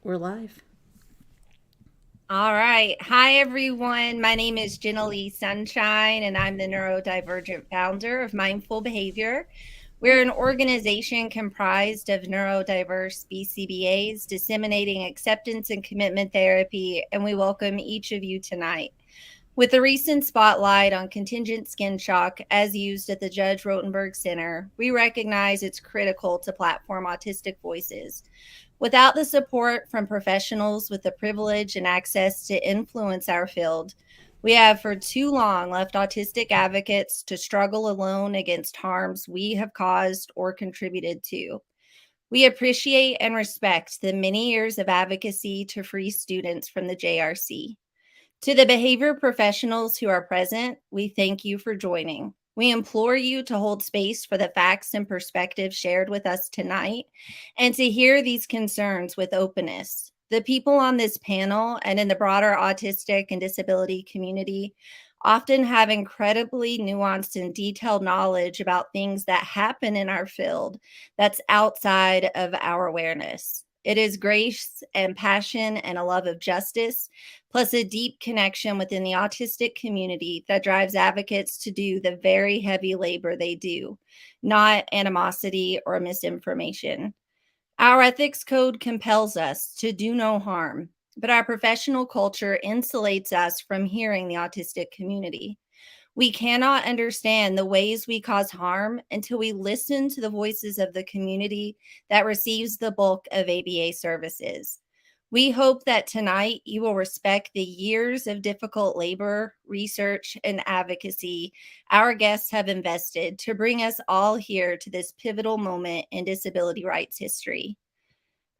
We're live. All right. Hi, everyone. My name is Jenna Lee Sunshine, and I'm the neurodivergent founder of Mindful Behavior. We're an organization comprised of neurodiverse BCBAs disseminating acceptance and commitment therapy, and we welcome each of you tonight. With the recent spotlight on contingent skin shock as used at the Judge Rotenberg Center, we recognize it's critical to platform autistic voices. Without the support from professionals with the privilege and access to influence our field, we have for too long left autistic advocates to struggle alone against harms we have caused or contributed to. We appreciate and respect the many years of advocacy to free students from the JRC. To the behavior professionals who are present, we thank you for joining. We implore you to hold space for the facts and perspectives shared with us tonight and to hear these concerns with openness. The people on this panel and in the broader autistic and disability community often have incredibly nuanced and detailed knowledge about things that happen in our field that's outside of our awareness. It is grace and passion and a love of justice, plus a deep connection within the autistic community that drives advocates to do the very heavy labor they do, not animosity or misinformation. Our ethics code compels us to do no harm, but our professional culture insulates us from hearing the autistic community. We cannot understand the ways we cause harm until we listen to the voices of the community that receives the bulk of ABA services. We hope that tonight you will respect the years of difficult labor, research, and advocacy our guests have invested to bring us all here to this pivotal moment in disability rights history.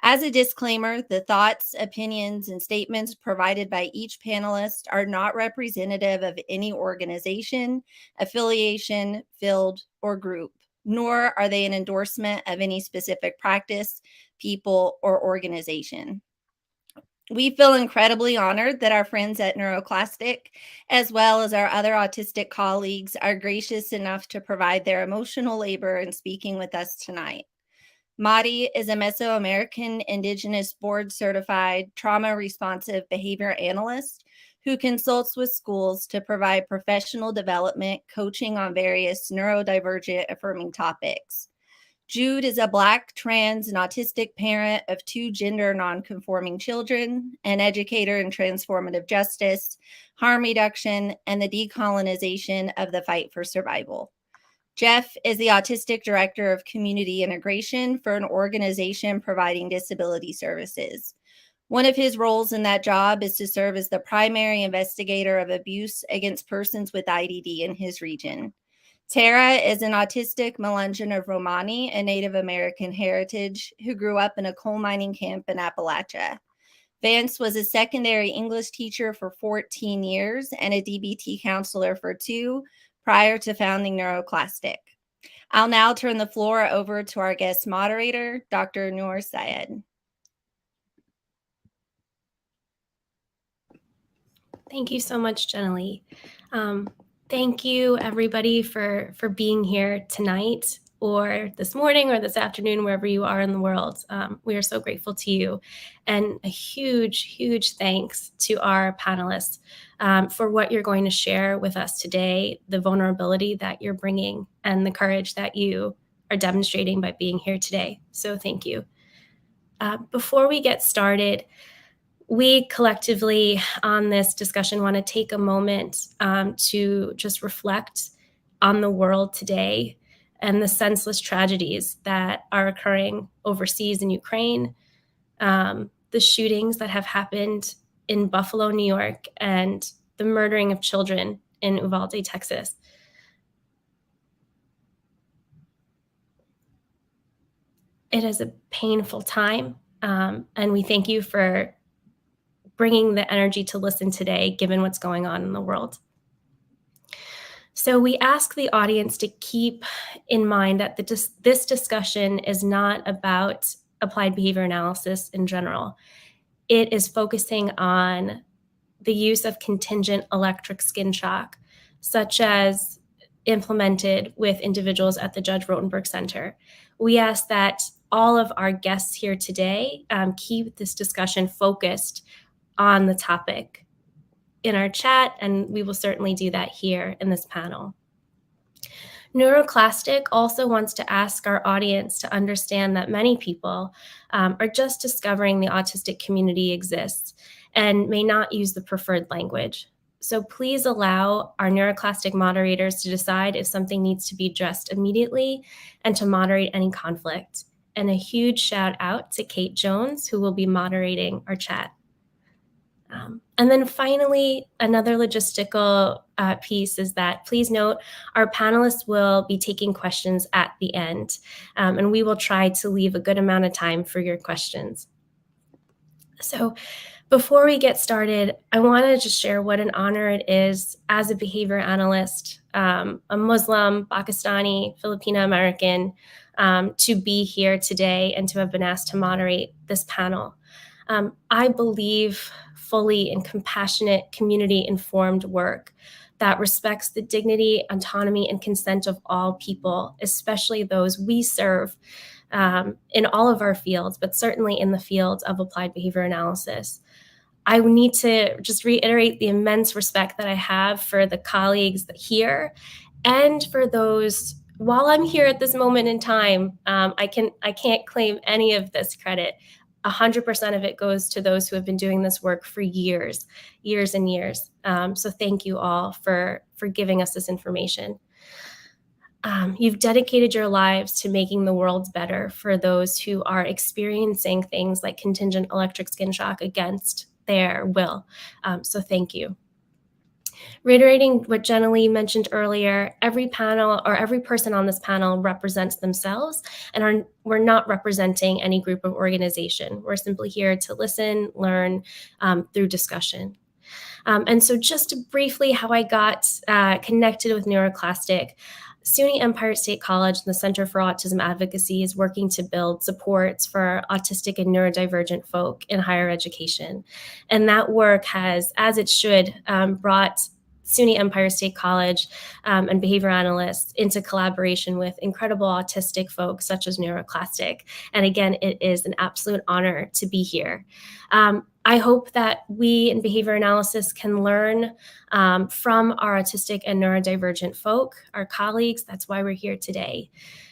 As a disclaimer, the thoughts, opinions, and statements provided by each panelist are not representative of any organization, affiliation, field, or group, nor are they an endorsement of any specific practice, people, or organization. We feel incredibly honored that our friends at NeuroClastic, as well as our other autistic colleagues, are gracious enough to provide their emotional labor in speaking with us tonight. Madi is a Mesoamerican Indigenous board certified trauma responsive behavior analyst who consults with schools to provide professional development coaching on various neurodivergent affirming topics. Jude is a Black, trans, and autistic parent of 2 gender nonconforming children, an educator in transformative justice, harm reduction, and the decolonization of the fight for survival. Jeff is the Autistic Director of Community Integration for an organization providing disability services. One of his roles in that job is to serve as the primary investigator of abuse against persons with IDD in his region. Tara is an autistic Melungeon of Romani and Native American heritage who grew up in a coal mining camp in Appalachia. Vance was a secondary English teacher for 14 years and a DBT counselor for 2 prior to founding NeuroClastic. I'll now turn the floor over to our guest moderator, Dr. Noor Syed. Thank you so much, Jenna Lee. Thank you, everybody, for being here tonight or this morning or this afternoon, wherever you are in the world. We are so grateful to you. And a huge, huge thanks to our panelists for what you're going to share with us today, the vulnerability that you're bringing, and the courage that you are demonstrating by being here today. So thank you. Before we get started, we collectively on this discussion want to take a moment to just reflect on the world today and the senseless tragedies that are occurring overseas in Ukraine, the shootings that have happened in Buffalo, New York, and the murdering of children in Uvalde, Texas. It is a painful time, and we thank you for bringing the energy to listen today, given what's going on in the world. So we ask the audience to keep in mind that this discussion is not about applied behavior analysis in general. It is focusing on the use of contingent electric skin shock, such as implemented with individuals at the Judge Rotenberg Center. We ask that all of our guests here today keep this discussion focused on the topic in our chat, and we will certainly do that here in this panel. NeuroClastic also wants to ask our audience to understand that many people are just discovering the autistic community exists and may not use the preferred language. So please allow our NeuroClastic moderators to decide if something needs to be addressed immediately and to moderate any conflict. And a huge shout out to Kate Jones, who will be moderating our chat. And then finally, another logistical piece is that please note our panelists will be taking questions at the end, and we will try to leave a good amount of time for your questions. So before we get started, I want to just share what an honor it is as a behavior analyst, a Muslim, Pakistani, Filipino American, to be here today and to have been asked to moderate this panel. I believe fully in compassionate, community-informed work that respects the dignity, autonomy, and consent of all people, especially those we serve in all of our fields, but certainly in the field of applied behavior analysis. I need to just reiterate the immense respect that I have for the colleagues here and for those. While I'm here at this moment in time, I can't claim any of this credit. 100% of it goes to those who have been doing this work for years and years. So thank you all for giving us this information. You've dedicated your lives to making the world better for those who are experiencing things like contingent electric skin shock against their will. So thank you. Reiterating what Jenna Lee mentioned earlier, every panel or every person on this panel represents themselves, and we're not representing any group of organization. We're simply here to listen, learn through discussion. And so just briefly how I got connected with NeuroClastic. SUNY Empire State College and the Center for Autism Advocacy is working to build supports for autistic and neurodivergent folk in higher education. And that work has, as it should, brought SUNY Empire State College and behavior analysts into collaboration with incredible autistic folks such as NeuroClastic. And again, it is an absolute honor to be here. I hope that we in behavior analysis can learn from our autistic and neurodivergent folk, our colleagues. That's why we're here today.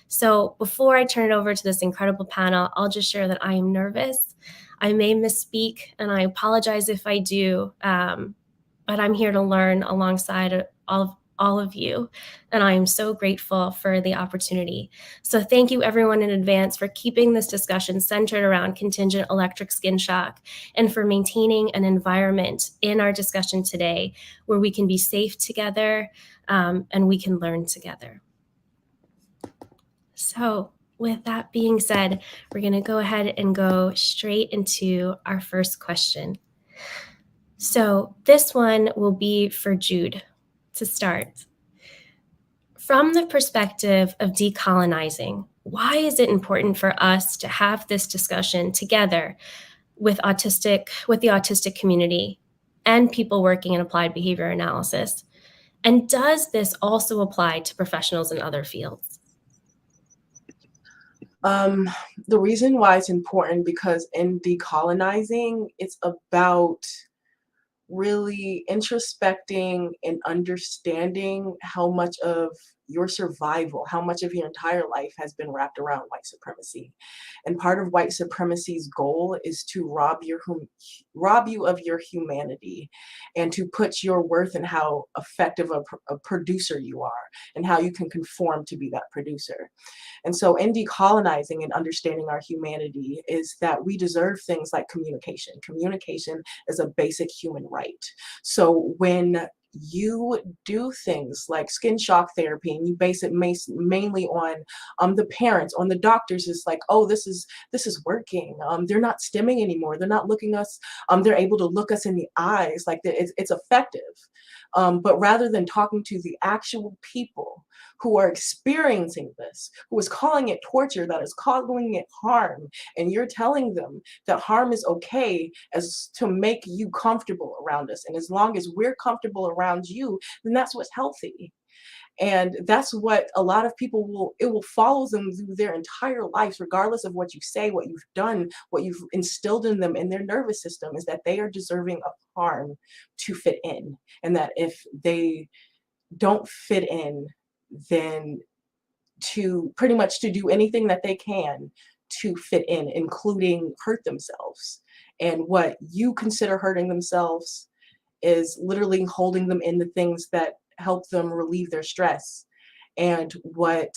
So before I turn it over to this incredible panel, I'll just share that I am nervous. I may misspeak, and I apologize if I do, but I'm here to learn alongside all of you, and I am so grateful for the opportunity. So thank you everyone in advance for keeping this discussion centered around contingent electric skin shock and for maintaining an environment in our discussion today where we can be safe together and we can learn together. So with that being said, we're going to go ahead and go straight into our first question. So this one will be for Jude to start. From the perspective of decolonizing, why is it important for us to have this discussion together with the autistic community and people working in applied behavior analysis? And does this also apply to professionals in other fields? The reason why it's important, because in decolonizing, it's about really introspecting and understanding how much of your survival, how much of your entire life has been wrapped around white supremacy. And part of white supremacy's goal is to rob you of your humanity and to put your worth in how effective a producer you are and how you can conform to be that producer. And so in decolonizing and understanding our humanity is that we deserve things like communication. Communication is a basic human right. So when you do things like skin shock therapy and you base it mainly on the parents, on the doctors, is like, oh, this is working. They're not stimming anymore. They're not looking us. They're able to look us in the eyes. Like it's effective. But rather than talking to the actual people who are experiencing this, who is calling it torture, that is calling it harm, and you're telling them that harm is okay as to make you comfortable around us. And as long as we're comfortable around you, then that's what's healthy. And that's what a lot of people it will follow them through their entire lives, regardless of what you say, what you've done, what you've instilled in them in their nervous system, is that they are deserving of harm to fit in. And that if they don't fit in, then to pretty much to do anything that they can to fit in, including hurt themselves. And what you consider hurting themselves is literally holding them in the things that help them relieve their stress. And what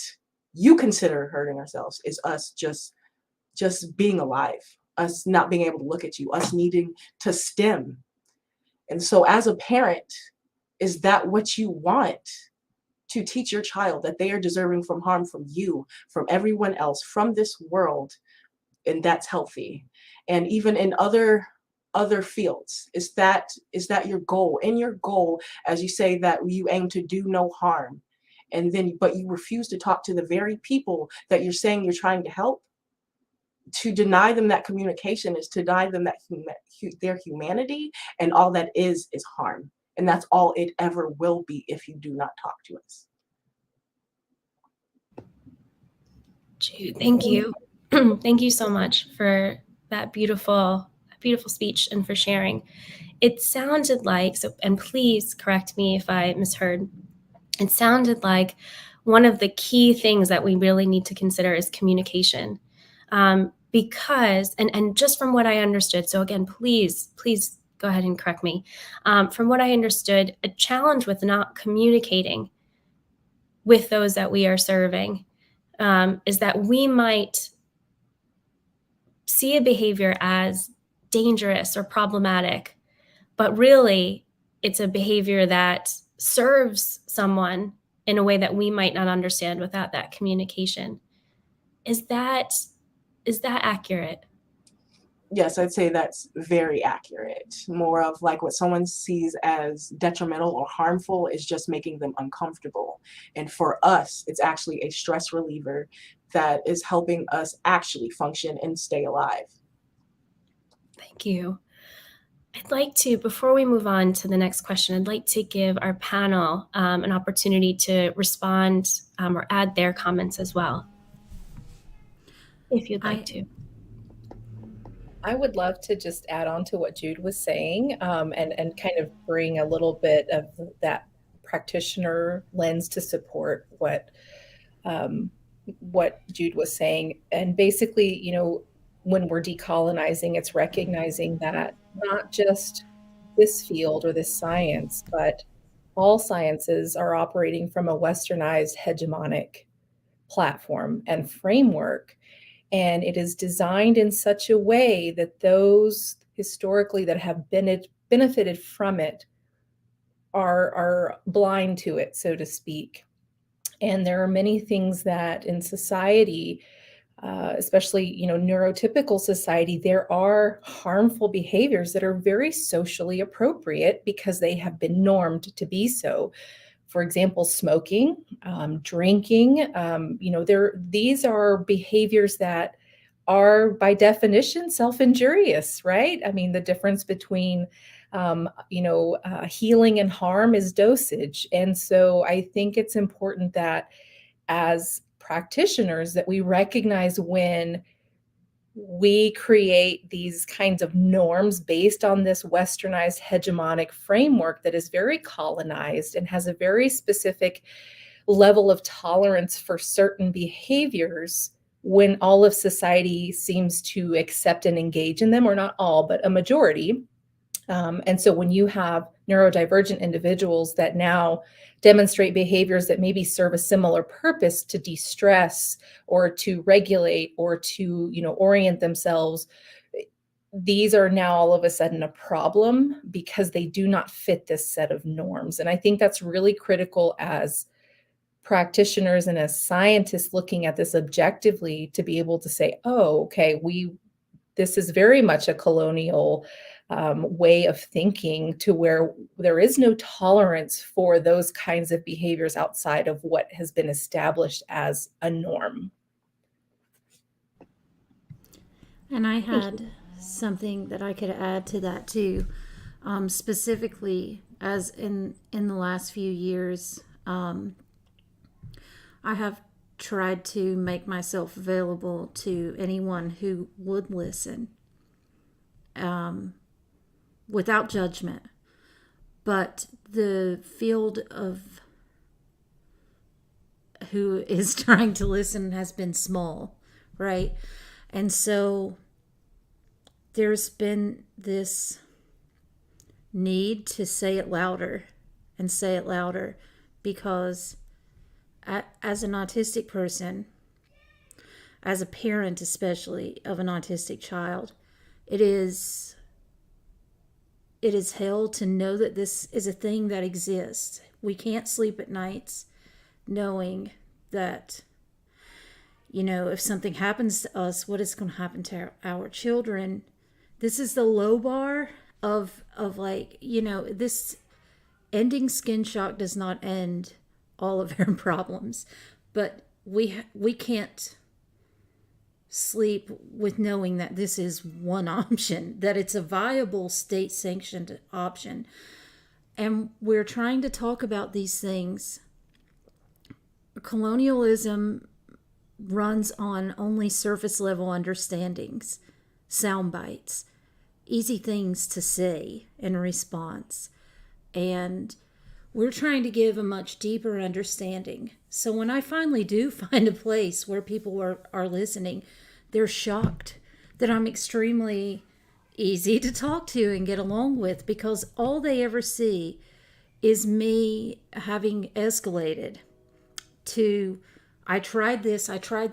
you consider hurting ourselves is us just being alive, us not being able to look at you, us needing to stim. And so as a parent, is that what you want? To teach your child that they are deserving from harm from you, from everyone else, from this world, and that's healthy. And even in other fields, is that your goal? In your goal, as you say that you aim to do no harm, and then but you refuse to talk to the very people that you're saying you're trying to help. To deny them that communication is to deny them that their humanity, and all that is harm. And that's all it ever will be if you do not talk to us. Jude, thank you. Thank you so much for that beautiful speech and for sharing. It sounded like, so, and please correct me if I misheard, it sounded like one of the key things that we really need to consider is communication. Because, and just from what I understood, so again, please go ahead and correct me. From what I understood, a challenge with not communicating with those that we are serving is that we might see a behavior as dangerous or problematic, but really it's a behavior that serves someone in a way that we might not understand without that communication. Is that accurate? Yes, I'd say that's very accurate. More of like what someone sees as detrimental or harmful is just making them uncomfortable. And for us, it's actually a stress reliever that is helping us actually function and stay alive. Thank you. I'd like to, before we move on to the next question, I'd like to give our panel an opportunity to respond or add their comments as well, if you'd like to. I would love to just add on to what Jude was saying, and kind of bring a little bit of that practitioner lens to support what Jude was saying. And basically, when we're decolonizing, it's recognizing that not just this field or this science, but all sciences are operating from a westernized hegemonic platform and framework. And it is designed in such a way that those historically that have benefited from it are blind to it, so to speak. And there are many things that in society, especially neurotypical society, there are harmful behaviors that are very socially appropriate because they have been normed to be so. For example, smoking, drinking, these are behaviors that are by definition self-injurious, right? I mean, the difference between, healing and harm is dosage. And so I think it's important that as practitioners that we recognize when we create these kinds of norms based on this westernized hegemonic framework that is very colonized and has a very specific level of tolerance for certain behaviors when all of society seems to accept and engage in them, or not all, but a majority. And so when you have neurodivergent individuals that now demonstrate behaviors that maybe serve a similar purpose to de-stress or to regulate or to, orient themselves, these are now all of a sudden a problem because they do not fit this set of norms. And I think that's really critical as practitioners and as scientists looking at this objectively to be able to say, oh, okay, this is very much a colonial way of thinking to where there is no tolerance for those kinds of behaviors outside of what has been established as a norm. And I had something that I could add to that too, specifically as in the last few years, I have tried to make myself available to anyone who would listen, without judgment. But the field of who is trying to listen has been small, right? And so there's been this need to say it louder and say it louder, because as an autistic person, as a parent especially of an autistic child, it is hell to know that this is a thing that exists. We can't sleep at nights knowing that, if something happens to us, what is going to happen to our children. This is the low bar of like, this ending skin shock does not end all of our problems, but we can't sleep with knowing that this is one option, that it's a viable state sanctioned option. And we're trying to talk about these things. Colonialism runs on only surface level understandings, sound bites, easy things to say in response. And we're trying to give a much deeper understanding. So when I finally do find a place where people are listening, they're shocked that I'm extremely easy to talk to and get along with, because all they ever see is me having escalated to, I tried this, I tried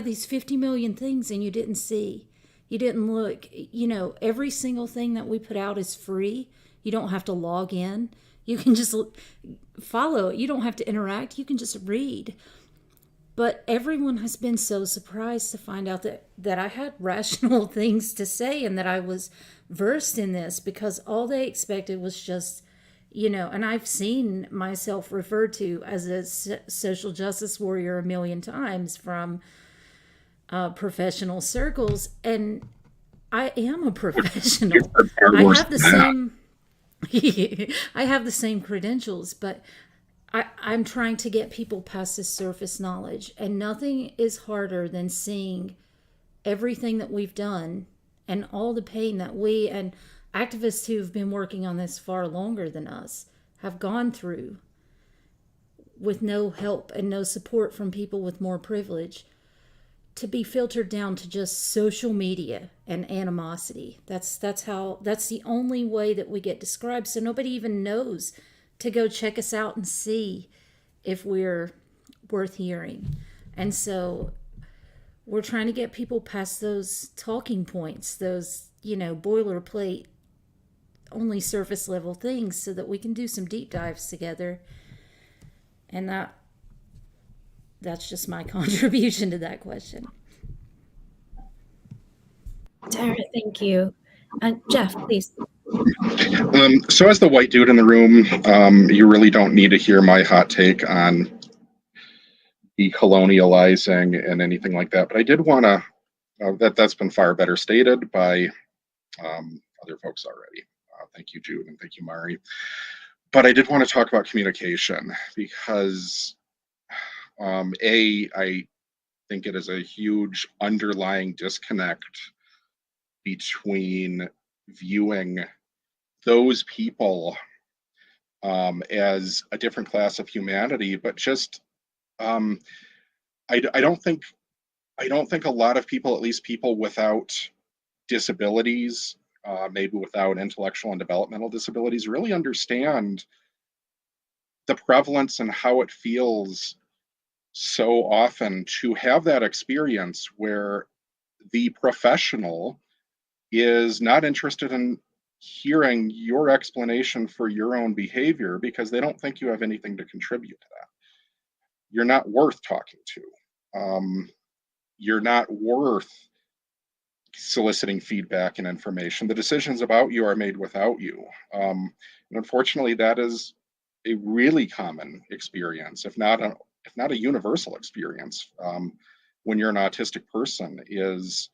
these 50 million things and you didn't see. You didn't look. Every single thing that we put out is free. You don't have to log in. You can just follow. You don't have to interact. You can just read. But everyone has been so surprised to find out that I had rational things to say and that I was versed in this, because all they expected was just, and I've seen myself referred to as a social justice warrior a million times from professional circles, and I am a professional. I have the same I have the same credentials, but I'm trying to get people past this surface knowledge, and nothing is harder than seeing everything that we've done and all the pain that we and activists who've been working on this far longer than us have gone through with no help and no support from people with more privilege, to be filtered down to just social media and animosity. That's the only way that we get described. So nobody even knows to go check us out and see if we're worth hearing. And so we're trying to get people past those talking points, those, boilerplate, only surface level things, so that we can do some deep dives together. And that's just my contribution to that question. Tara, thank you. Jeff, please. So as the white dude in the room, you really don't need to hear my hot take on decolonializing and anything like that. But I did want to, that's been far better stated by other folks already. Thank you, Jude, and thank you, Mari. But I did want to talk about communication, because I think it is a huge underlying disconnect between viewing those people as a different class of humanity, but just I don't think a lot of people, at least people without disabilities, maybe without intellectual and developmental disabilities, really understand the prevalence and how it feels so often to have that experience where the professional is not interested in hearing your explanation for your own behavior, because they don't think you have anything to contribute to that. You're not worth talking to. You're not worth soliciting feedback and information. The decisions about you are made without you. And unfortunately, that is a really common experience, if not a universal experience, when you're an autistic person, is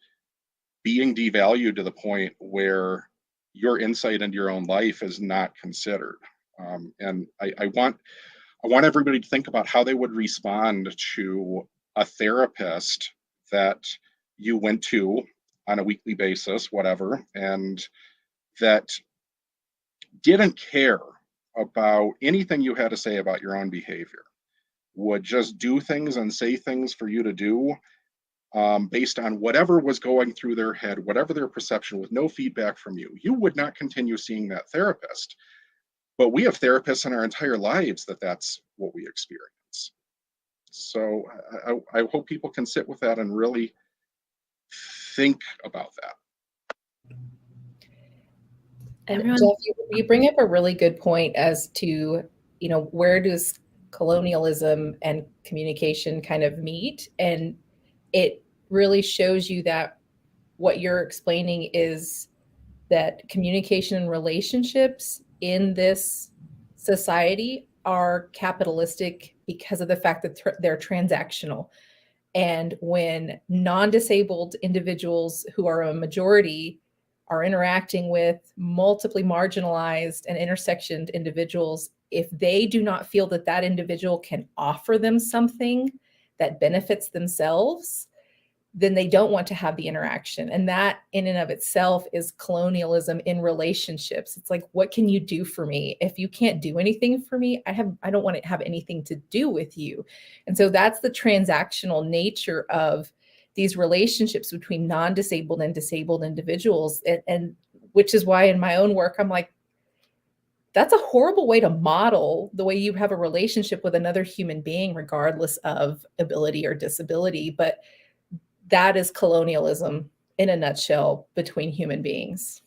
being devalued to the point where your insight into your own life is not considered. And I I want everybody to think about how they would respond to a therapist that you went to on a weekly basis, whatever, and that didn't care about anything you had to say about your own behavior, would just do things and say things for you to do based on whatever was going through their head, whatever their perception, with no feedback from you. You would not continue seeing that therapist. But we have therapists in our entire lives that's what we experience. So I hope people can sit with that and really think about that. And Jeff, you bring up a really good point as to, where does colonialism and communication kind of meet? And it really shows you that what you're explaining is that communication and relationships in this society are capitalistic because of the fact that they're transactional. And when non-disabled individuals who are a majority are interacting with multiply marginalized and intersectioned individuals, if they do not feel that that individual can offer them something that benefits themselves, then they don't want to have the interaction. And that in and of itself is colonialism in relationships. It's like, what can you do for me? If you can't do anything for me, I don't want to have anything to do with you. And so that's the transactional nature of these relationships between non-disabled and disabled individuals. And which is why in my own work, I'm like, that's a horrible way to model the way you have a relationship with another human being, regardless of ability or disability. But that is colonialism in a nutshell between human beings.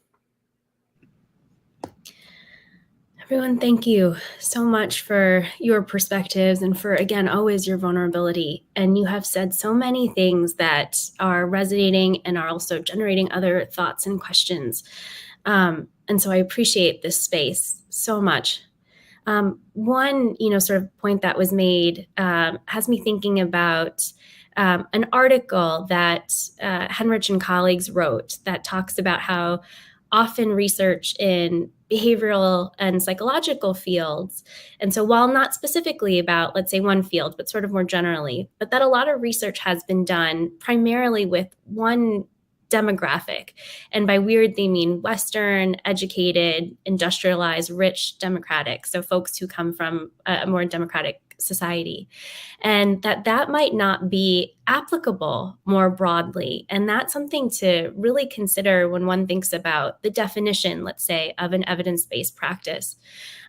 Everyone, thank you so much for your perspectives and for, again, always your vulnerability. And you have said so many things that are resonating and are also generating other thoughts and questions. And so I appreciate this space so much. One, sort of point that was made has me thinking about an article that Henrich and colleagues wrote that talks about how often research in behavioral and psychological fields, and so while not specifically about, let's say, one field, but sort of more generally, but that a lot of research has been done primarily with one demographic. And by weird, they mean Western, educated, industrialized, rich, democratic. So folks who come from a more democratic society. And that might not be applicable more broadly. And that's something to really consider when one thinks about the definition, let's say, of an evidence-based practice.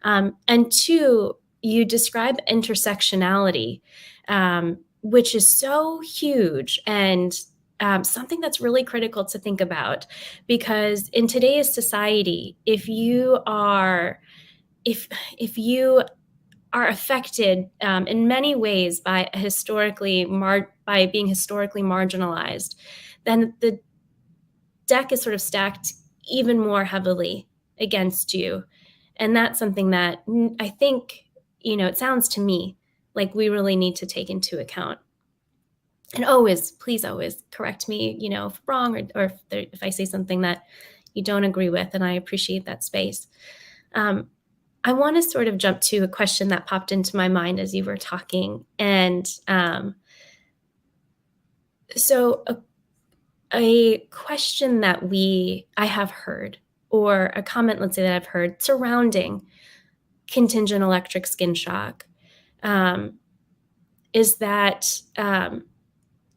And two, you describe intersectionality, which is so huge and something that's really critical to think about, because in today's society, if you are affected in many ways by by being historically marginalized, then the deck is sort of stacked even more heavily against you, and that's something that I think it sounds to me like we really need to take into account. And please always correct me, if wrong or if I say something that you don't agree with, and I appreciate that space. I want to sort of jump to a question that popped into my mind as you were talking. And so a question that I have heard, or a comment, let's say, that I've heard surrounding contingent electric skin shock, is that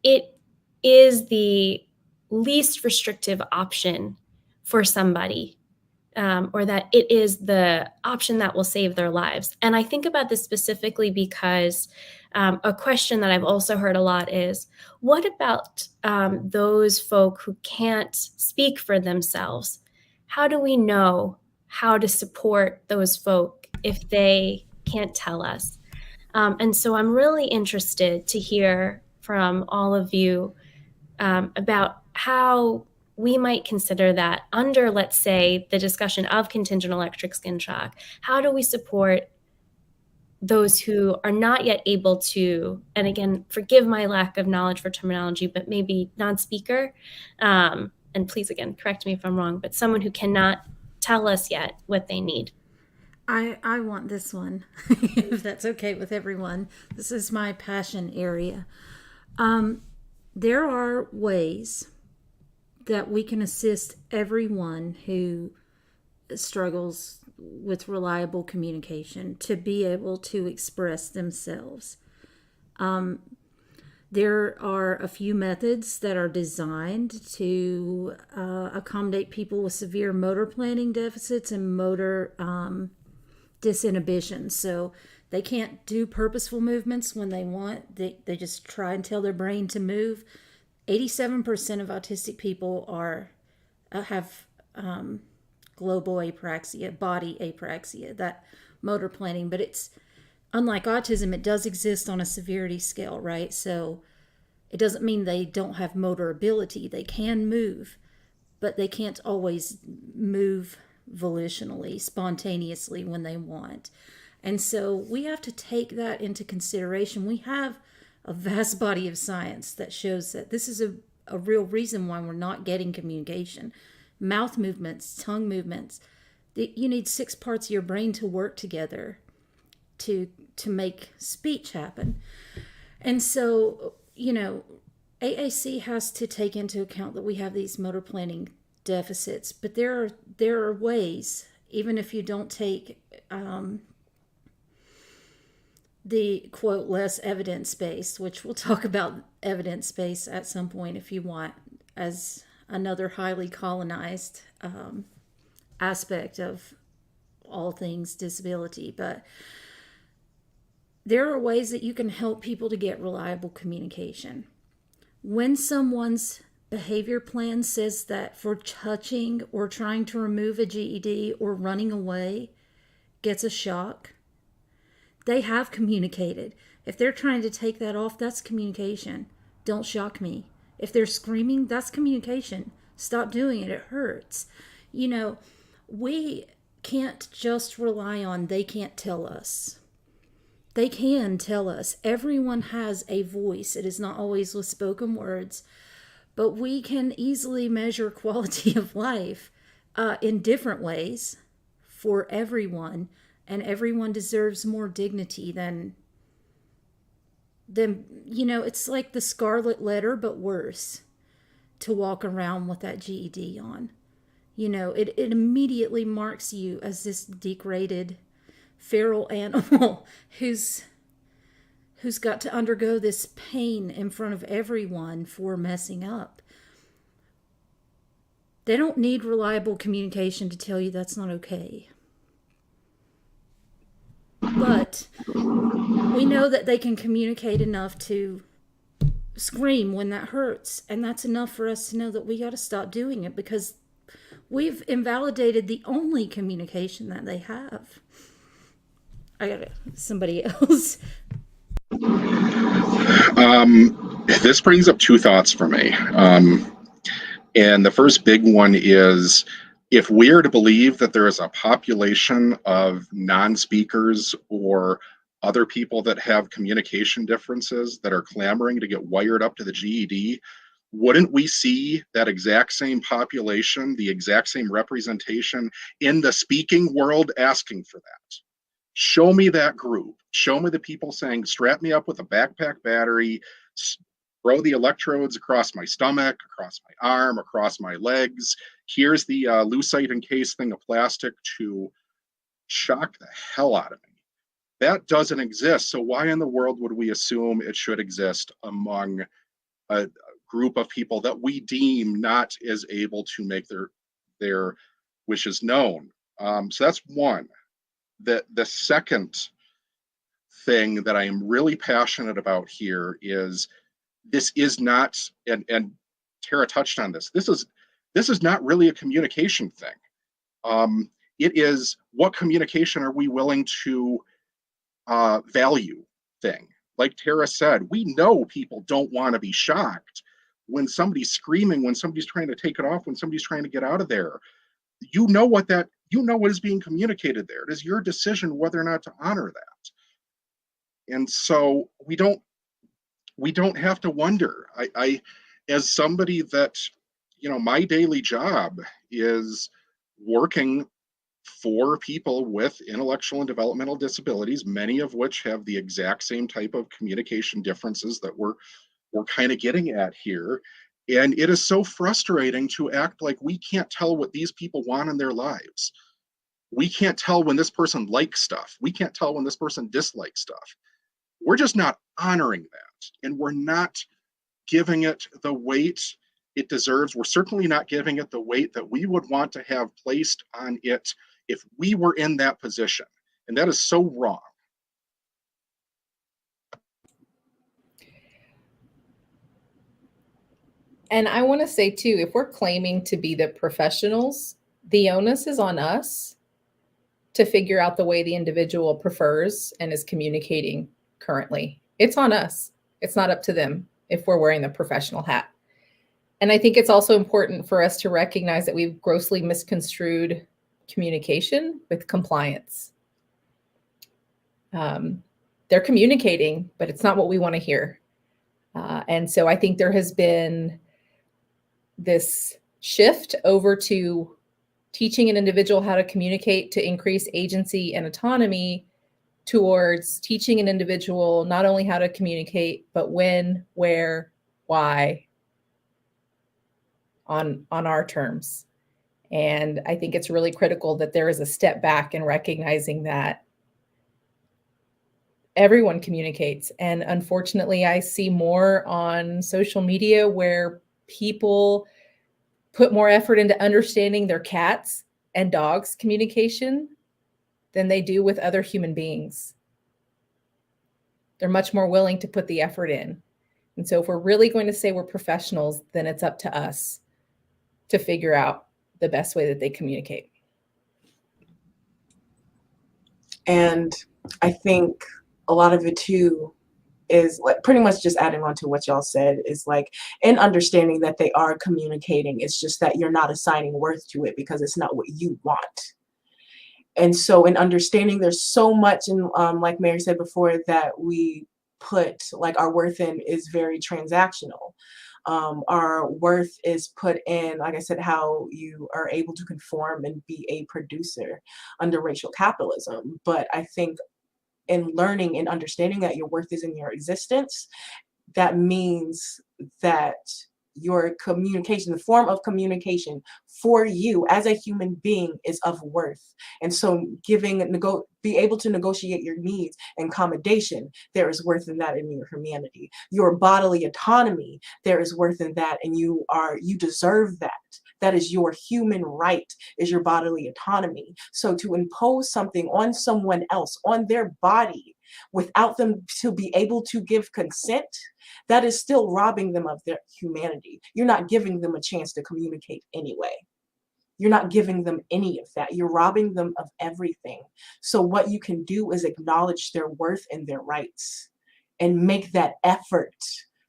it is the least restrictive option for somebody, or that it is the option that will save their lives. And I think about this specifically because a question that I've also heard a lot is, what about those folk who can't speak for themselves? How do we know how to support those folk if they can't tell us? And so I'm really interested to hear from all of you about how we might consider that under, let's say, the discussion of contingent electric skin shock. How do we support those who are not yet able to, and again, forgive my lack of knowledge for terminology, but maybe non-speaker, and please, again, correct me if I'm wrong, but someone who cannot tell us yet what they need? I want this one, if that's okay with everyone. This is my passion area. There are ways that we can assist everyone who struggles with reliable communication to be able to express themselves. There are a few methods that are designed to accommodate people with severe motor planning deficits and motor disinhibition. So they can't do purposeful movements when they want. They just try and tell their brain to move. 87% of autistic people have global apraxia, body apraxia, that motor planning. But it's unlike autism, it does exist on a severity scale, right? So it doesn't mean they don't have motor ability. They can move, but they can't always move volitionally, spontaneously when they want. And so we have to take that into consideration. We have a vast body of science that shows that this is a real reason why we're not getting communication. Mouth movements, tongue movements. You need 6 parts of your brain to work together to make speech happen. And so, AAC has to take into account that we have these motor planning deficits, but there are ways, even if you don't take the quote less evidence-based, which we'll talk about evidence-based at some point if you want, as another highly colonized aspect of all things disability. But there are ways that you can help people to get reliable communication. When someone's behavior plan says that for touching or trying to remove a GED or running away gets a shock, they have communicated. If they're trying to take that off, that's communication. Don't shock me. If they're screaming, that's communication. Stop doing it. It hurts. We can't just rely on they can't tell us. They can tell us. Everyone has a voice. It is not always with spoken words, but we can easily measure quality of life in different ways for everyone, and everyone deserves more dignity than it's like the scarlet letter, but worse, to walk around with that GED on. It immediately marks you as this degraded feral animal who's got to undergo this pain in front of everyone for messing up. They don't need reliable communication to tell you that's not okay. But we know that they can communicate enough to scream when that hurts, and that's enough for us to know that we got to stop doing it, because we've invalidated the only communication that they have. I got somebody else. This brings up 2 thoughts for me. And the first big one is, if we are to believe that there is a population of non-speakers or other people that have communication differences that are clamoring to get wired up to the GED, wouldn't we see that exact same population, the exact same representation in the speaking world asking for that? Show me that group. Show me the people saying, strap me up with a backpack battery, throw the electrodes across my stomach, across my arm, across my legs. Here's the lucite encased thing of plastic to shock the hell out of me. That doesn't exist. So why in the world would we assume it should exist among a group of people that we deem not as able to make their wishes known? So that's one. The second thing that I am really passionate about here is, this is not, and Tara touched on this, this is not really a communication thing. It is, what communication are we willing to value thing. Like Tara said, we know people don't want to be shocked when somebody's screaming, when somebody's trying to take it off, when somebody's trying to get out of there. You know what is being communicated there. It is your decision whether or not to honor that. And so we don't have to wonder. I as somebody that, my daily job is working for people with intellectual and developmental disabilities, many of which have the exact same type of communication differences that we're kind of getting at here. And it is so frustrating to act like we can't tell what these people want in their lives. We can't tell when this person likes stuff. We can't tell when this person dislikes stuff. We're just not honoring that. And we're not giving it the weight it deserves. We're certainly not giving it the weight that we would want to have placed on it if we were in that position. And that is so wrong. And I want to say too, if we're claiming to be the professionals, the onus is on us to figure out the way the individual prefers and is communicating currently. It's on us. It's not up to them if we're wearing the professional hat. And I think it's also important for us to recognize that we've grossly misconstrued communication with compliance. They're communicating, but it's not what we want to hear. And so I think there has been this shift over to teaching an individual how to communicate to increase agency and autonomy towards teaching an individual not only how to communicate, but when, where, why, on our terms. And I think it's really critical that there is a step back in recognizing that everyone communicates. And unfortunately, I see more on social media where people put more effort into understanding their cats and dogs' communication than they do with other human beings. They're much more willing to put the effort in. And so if we're really going to say we're professionals, then it's up to us to figure out the best way that they communicate. And I think a lot of it too is like pretty much just adding on to what y'all said is like in understanding that they are communicating. It's just that you're not assigning worth to it because it's not what you want. And so in understanding there's so much in like Mary said before that we put like our worth in is very transactional. Our worth is put in, like I said, how you are able to conform and be a producer under racial capitalism. But I think in learning and understanding that your worth is in your existence, that means that your communication, the form of communication for you as a human being is of worth. And so be able to negotiate your needs and accommodation, there is worth in that in your humanity. Your bodily autonomy, there is worth in that, and you deserve that. That is your human right, is your bodily autonomy. So to impose something on someone else, on their body, without them to be able to give consent, that is still robbing them of their humanity. You're not giving them a chance to communicate anyway. You're not giving them any of that. You're robbing them of everything. So what you can do is acknowledge their worth and their rights and make that effort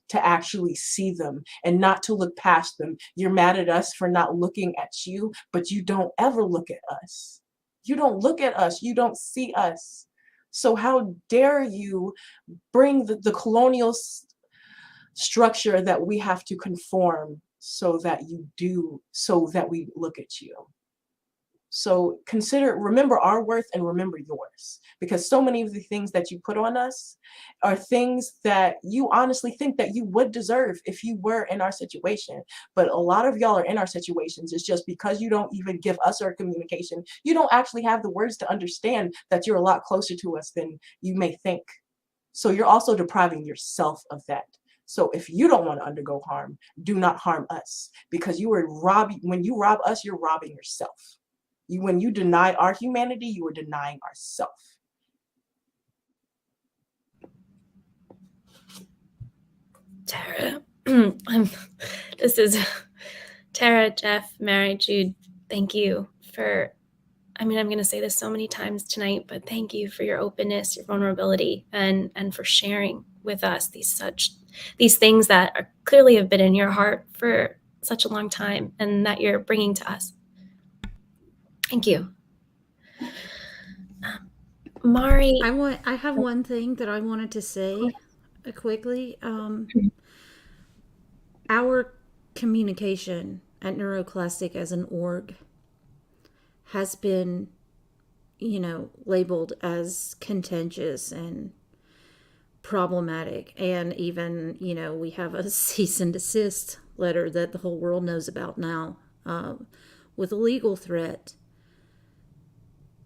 to actually see them and not to look past them. You're mad at us for not looking at you, but you don't ever look at us. You don't look at us. You don't see us. So how dare you bring the colonial structure that we have to conform so that we look at you. So remember our worth and remember yours, because so many of the things that you put on us are things that you honestly think that you would deserve if you were in our situation. But a lot of y'all are in our situations. It's just because you don't even give us our communication. You don't actually have the words to understand that you're a lot closer to us than you may think. So you're also depriving yourself of that. So if you don't want to undergo harm, do not harm us, because when you rob us, you're robbing yourself. When you deny our humanity, you are denying ourselves. Tara, this is Tara, Jeff, Mary, Jude. Thank you for, I'm going to say this so many times tonight, but thank you for your openness, your vulnerability, and for sharing with us these things that clearly have been in your heart for such a long time and that you're bringing to us. Thank you. Mari. I have one thing that I wanted to say quickly. Our communication at NeuroClastic as an org has been labeled as contentious and problematic. And even, we have a cease and desist letter that the whole world knows about now, with a legal threat.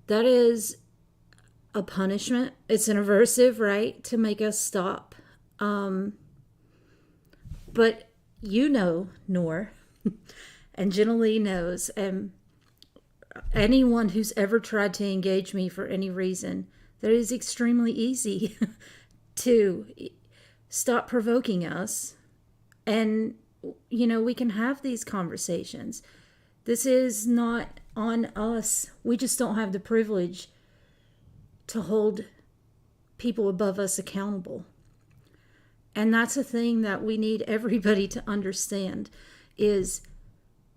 That is a punishment. It's an aversive, right, to make us stop. But Noor, and Jenna Lee knows, and anyone who's ever tried to engage me for any reason, that it is extremely easy to stop provoking us. And, we can have these conversations. This is not on us. We just don't have the privilege to hold people above us accountable. And that's a thing that we need everybody to understand, is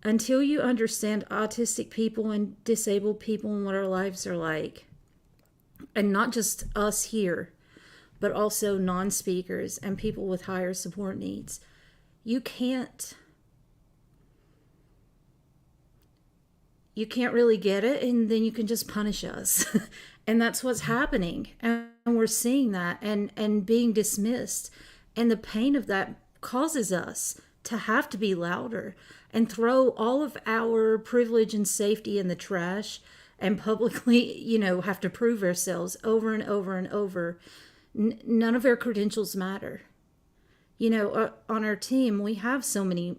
until you understand autistic people and disabled people and what our lives are like, and not just us here, but also non-speakers and people with higher support needs, you can't really get it, and then you can just punish us. And that's what's happening. And we're seeing that and being dismissed. And the pain of that causes us to have to be louder and throw all of our privilege and safety in the trash and publicly, have to prove ourselves over and over and over. None of our credentials matter. On our team, we have so many,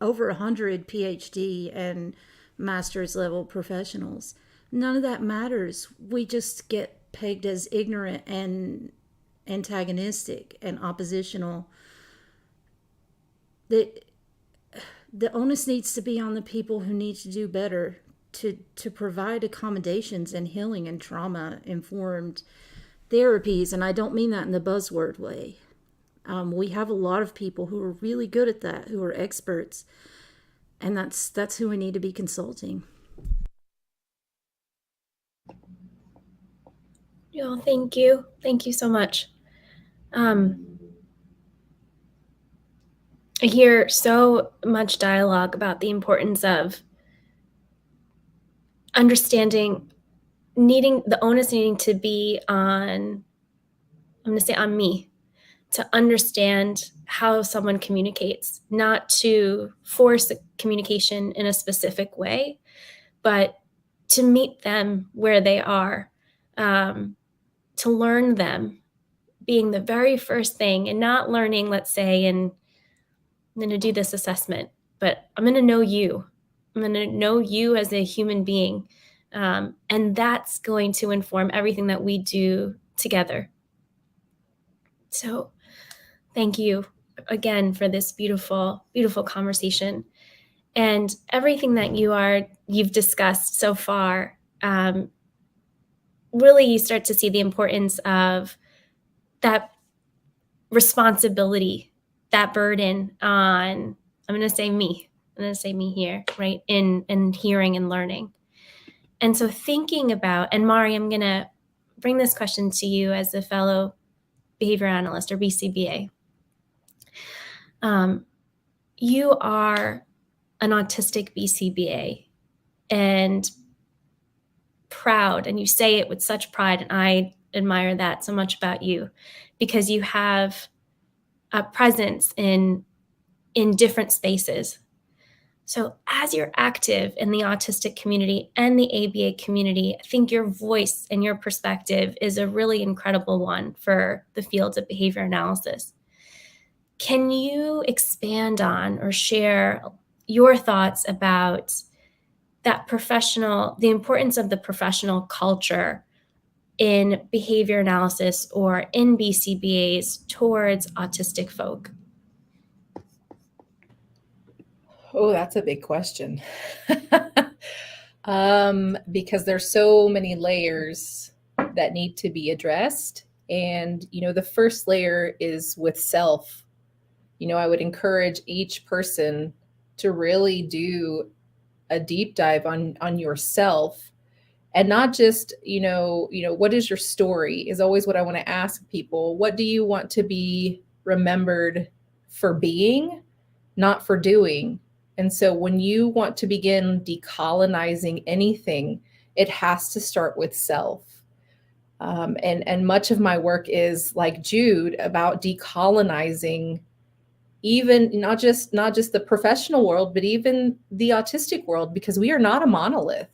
over 100 PhD and master's level professionals. None of that matters. We just get pegged as ignorant and antagonistic and oppositional. The onus needs to be on the people who need to do better to provide accommodations and healing and trauma-informed therapies. And I don't mean that in the buzzword way. We have a lot of people who are really good at that, who are experts. And that's who we need to be consulting. Thank you. Thank you so much. I hear so much dialogue about the importance of understanding, the onus needing to be on, I'm going to say on me, to understand how someone communicates, not to force communication in a specific way, but to meet them where they are, to learn them being the very first thing, and not learning, let's say, and I'm going to do this assessment, but I'm going to know you. I'm going to know you as a human being. And that's going to inform everything that we do together. So thank you again for this beautiful, beautiful conversation. And everything that you've discussed so far, really you start to see the importance of that responsibility, that burden on, I'm going to say me here, right? In hearing and learning. And so thinking about, and Mari, I'm going to bring this question to you as a fellow behavior analyst or BCBA. You are an autistic BCBA and proud, and you say it with such pride, and I admire that so much about you, because you have a presence in different spaces. So as you're active in the autistic community and the ABA community, I think your voice and your perspective is a really incredible one for the fields of behavior analysis. Can you expand on or share your thoughts about the importance of the professional culture in behavior analysis or in BCBAs towards autistic folk? Oh, that's a big question. Because there's so many layers that need to be addressed. And, the first layer is with self. I would encourage each person to really do a deep dive on yourself, and not just, what is your story is always what I want to ask people. What do you want to be remembered for being, not for doing? And so when you want to begin decolonizing anything, it has to start with self. And much of my work is, like Jude, about decolonizing even not just the professional world, but even the autistic world, because we are not a monolith.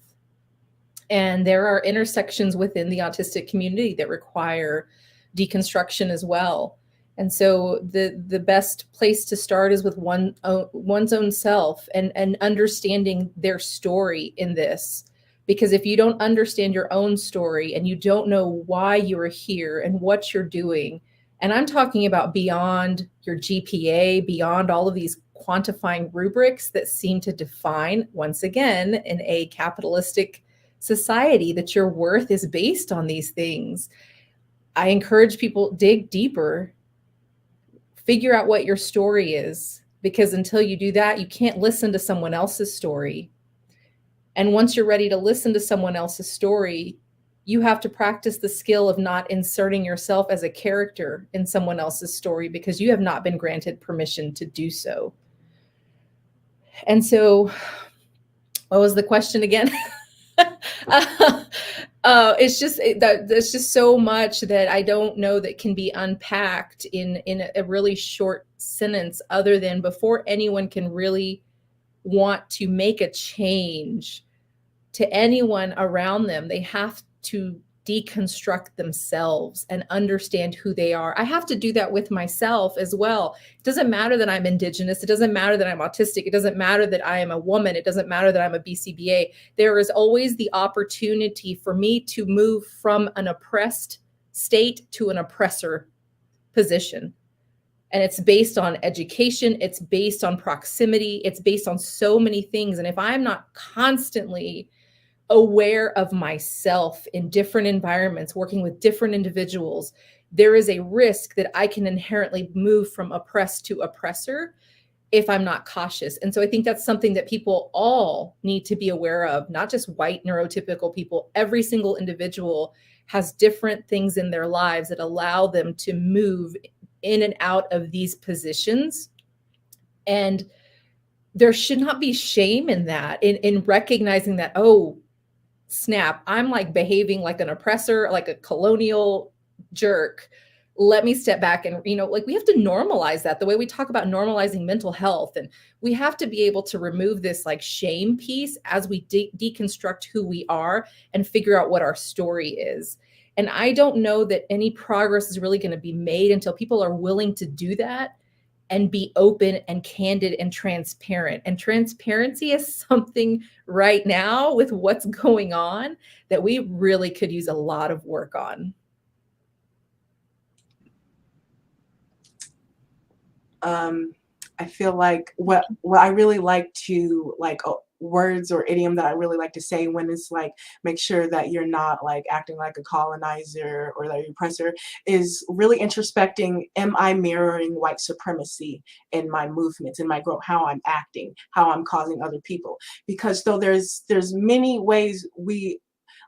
And there are intersections within the autistic community that require deconstruction as well. And so the best place to start is with one's own self, and understanding their story in this. Because if you don't understand your own story and you don't know why you are here and what you're doing, and I'm talking about beyond your GPA, beyond all of these quantifying rubrics that seem to define, once again, in a capitalistic society, that your worth is based on these things. I encourage people, dig deeper, figure out what your story is, because until you do that, you can't listen to someone else's story. And once you're ready to listen to someone else's story, you have to practice the skill of not inserting yourself as a character in someone else's story, because you have not been granted permission to do so. And so, what was the question again? There's just so much that I don't know that can be unpacked in a really short sentence, other than before anyone can really want to make a change to anyone around them, they have to deconstruct themselves and understand who they are. I have to do that with myself as well. It doesn't matter that I'm Indigenous. It doesn't matter that I'm autistic. It doesn't matter that I am a woman. It doesn't matter that I'm a BCBA. There is always the opportunity for me to move from an oppressed state to an oppressor position. And it's based on education. It's based on proximity. It's based on so many things. And if I'm not constantly aware of myself in different environments, working with different individuals, there is a risk that I can inherently move from oppressed to oppressor if I'm not cautious. And so I think that's something that people all need to be aware of, not just white neurotypical people. Every single individual has different things in their lives that allow them to move in and out of these positions. And there should not be shame in that, in recognizing that, oh, snap, I'm like behaving like an oppressor, like a colonial jerk. Let me step back and, like, we have to normalize that, the way we talk about normalizing mental health. And we have to be able to remove this like shame piece as we deconstruct who we are and figure out what our story is. And I don't know that any progress is really going to be made until people are willing to do that and be open and candid and transparent. And transparency is something right now with what's going on that we really could use a lot of work on. I feel like what I really like to words or idiom that I really like to say when it's like, make sure that you're not like acting like a colonizer or that you're oppressor, is really introspecting. Am I mirroring white supremacy in my movements, in my growth, how I'm acting, how I'm causing other people? Because though there's many ways we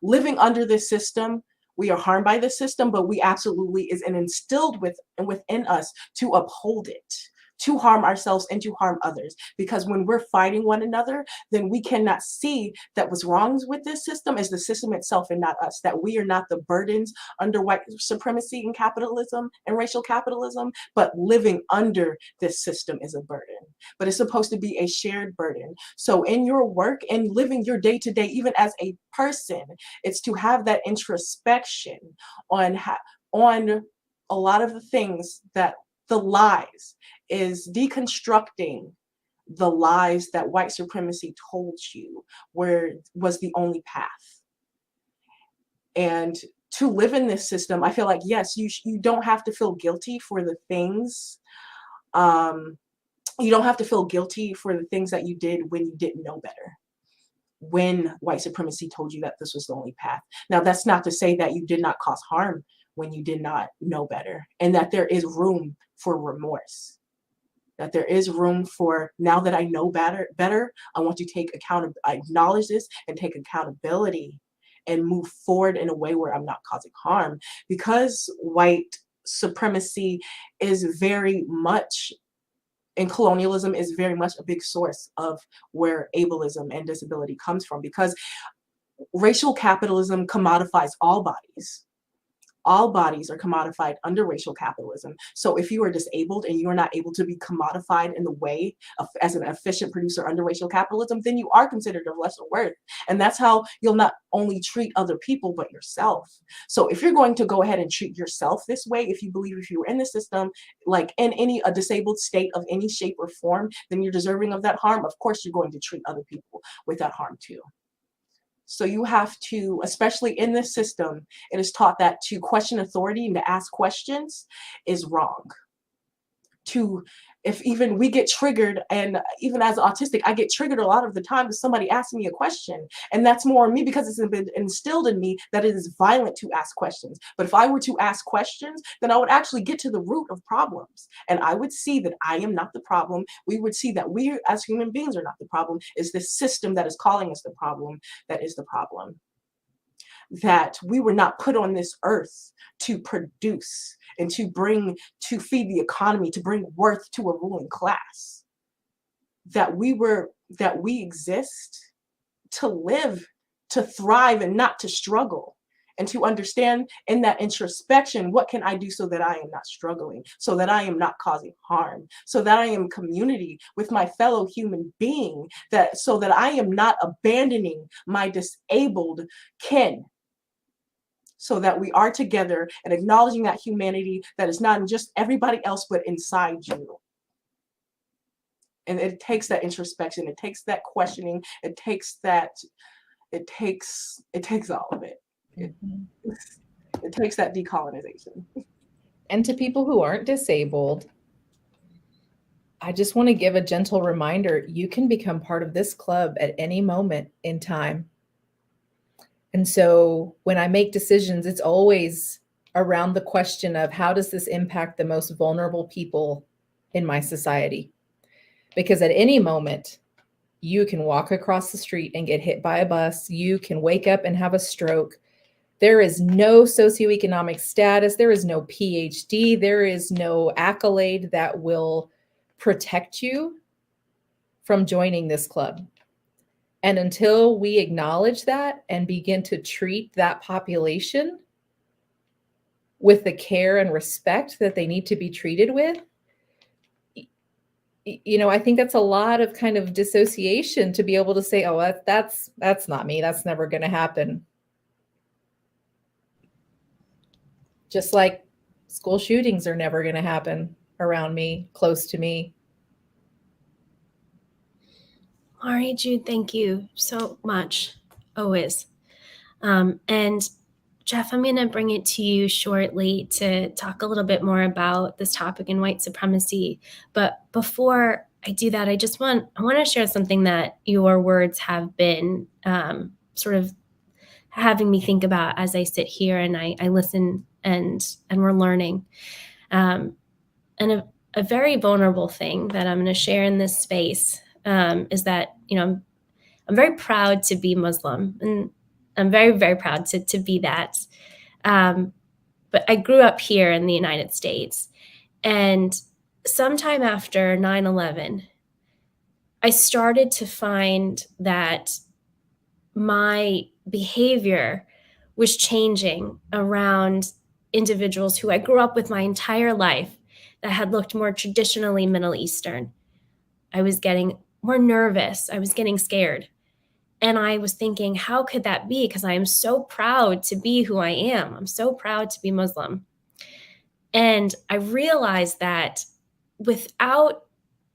living under this system, we are harmed by the system, but we absolutely is instilled within us to uphold it, to harm ourselves and to harm others. Because when we're fighting one another, then we cannot see that what's wrong with this system is the system itself and not us, that we are not the burdens under white supremacy and capitalism and racial capitalism, but living under this system is a burden. But it's supposed to be a shared burden. So in your work and living your day to day, even as a person, it's to have that introspection on a lot of the things that the lies, is deconstructing the lies that white supremacy told you was the only path. And to live in this system, I feel like, yes, you don't have to feel guilty for the things. You don't have to feel guilty for the things that you did when you didn't know better, when white supremacy told you that this was the only path. Now, that's not to say that you did not cause harm when you did not know better, and that there is room for remorse, that there is room for, now that I know better, I want to I acknowledge this and take accountability and move forward in a way where I'm not causing harm. Because white supremacy is very much, and colonialism is very much a big source of where ableism and disability comes from. Because racial capitalism commodifies all bodies. All bodies are commodified under racial capitalism. So if you are disabled and you are not able to be commodified in the way of, as an efficient producer under racial capitalism, then you are considered of lesser worth. And that's how you'll not only treat other people, but yourself. So if you're going to go ahead and treat yourself this way, if you believe if you were in the system, like in a disabled state of any shape or form, then you're deserving of that harm. Of course, you're going to treat other people with that harm too. So you have to, especially in this system, it is taught that to question authority and to ask questions is wrong. If even we get triggered, and even as autistic, I get triggered a lot of the time if somebody asks me a question, and that's more me because it's been instilled in me that it is violent to ask questions. But if I were to ask questions, then I would actually get to the root of problems, and I would see that I am not the problem. We would see that we as human beings are not the problem. It's this system that is calling us the problem that is the problem. That we were not put on this earth to produce and to feed the economy, to bring worth to a ruling class. That we exist to live, to thrive, and not to struggle. And to understand in that introspection, what can I do so that I am not struggling, so that I am not causing harm, so that I am community with my fellow human being, so that I am not abandoning my disabled kin. So that we are together and acknowledging that humanity that is not in just everybody else, but inside you. And it takes that introspection, it takes that questioning, it takes all of it. It takes that decolonization. And to people who aren't disabled, I just want to give a gentle reminder, you can become part of this club at any moment in time. And so when I make decisions, it's always around the question of how does this impact the most vulnerable people in my society? Because at any moment, you can walk across the street and get hit by a bus. You can wake up and have a stroke. There is no socioeconomic status. There is no PhD. There is no accolade that will protect you from joining this club. And until we acknowledge that and begin to treat that population with the care and respect that they need to be treated with, I think that's a lot of kind of dissociation to be able to say, oh, that's not me. That's never going to happen. Just like school shootings are never going to happen around me, close to me. All right, Jude, thank you so much, always. And Jeff, I'm going to bring it to you shortly to talk a little bit more about this topic in white supremacy. But before I do that, I want to share something that your words have been sort of having me think about as I sit here and I listen and we're learning. And a very vulnerable thing that I'm going to share in this space is that, I'm very proud to be Muslim, and I'm very, very proud to be that. But I grew up here in the United States, and sometime after 9/11, I started to find that my behavior was changing around individuals who I grew up with my entire life that had looked more traditionally Middle Eastern. I was getting more nervous. I was getting scared. And I was thinking, how could that be? Because I am so proud to be who I am. I'm so proud to be Muslim. And I realized that without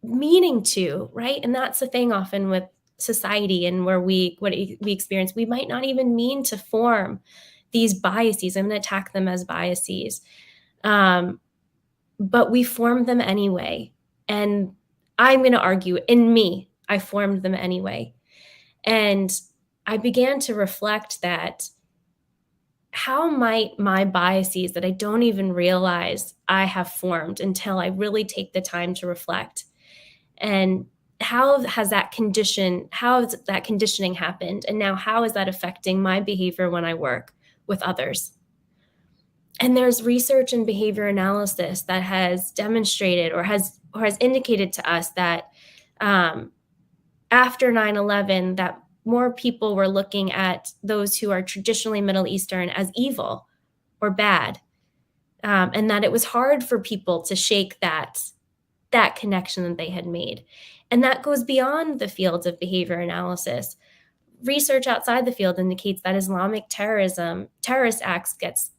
meaning to, right? And that's the thing often with society and what we experience, we might not even mean to form these biases. I'm going to attack them as biases. But we form them anyway. And I'm going to argue, in me, I formed them anyway. And I began to reflect that how might my biases that I don't even realize I have formed until I really take the time to reflect, and how has that conditioning happened? And now how is that affecting my behavior when I work with others? And there's research in behavior analysis that has demonstrated or has indicated to us that after 9/11, that more people were looking at those who are traditionally Middle Eastern as evil or bad, and that it was hard for people to shake that connection that they had made. And that goes beyond the fields of behavior analysis. Research outside the field indicates that Islamic terrorist acts gets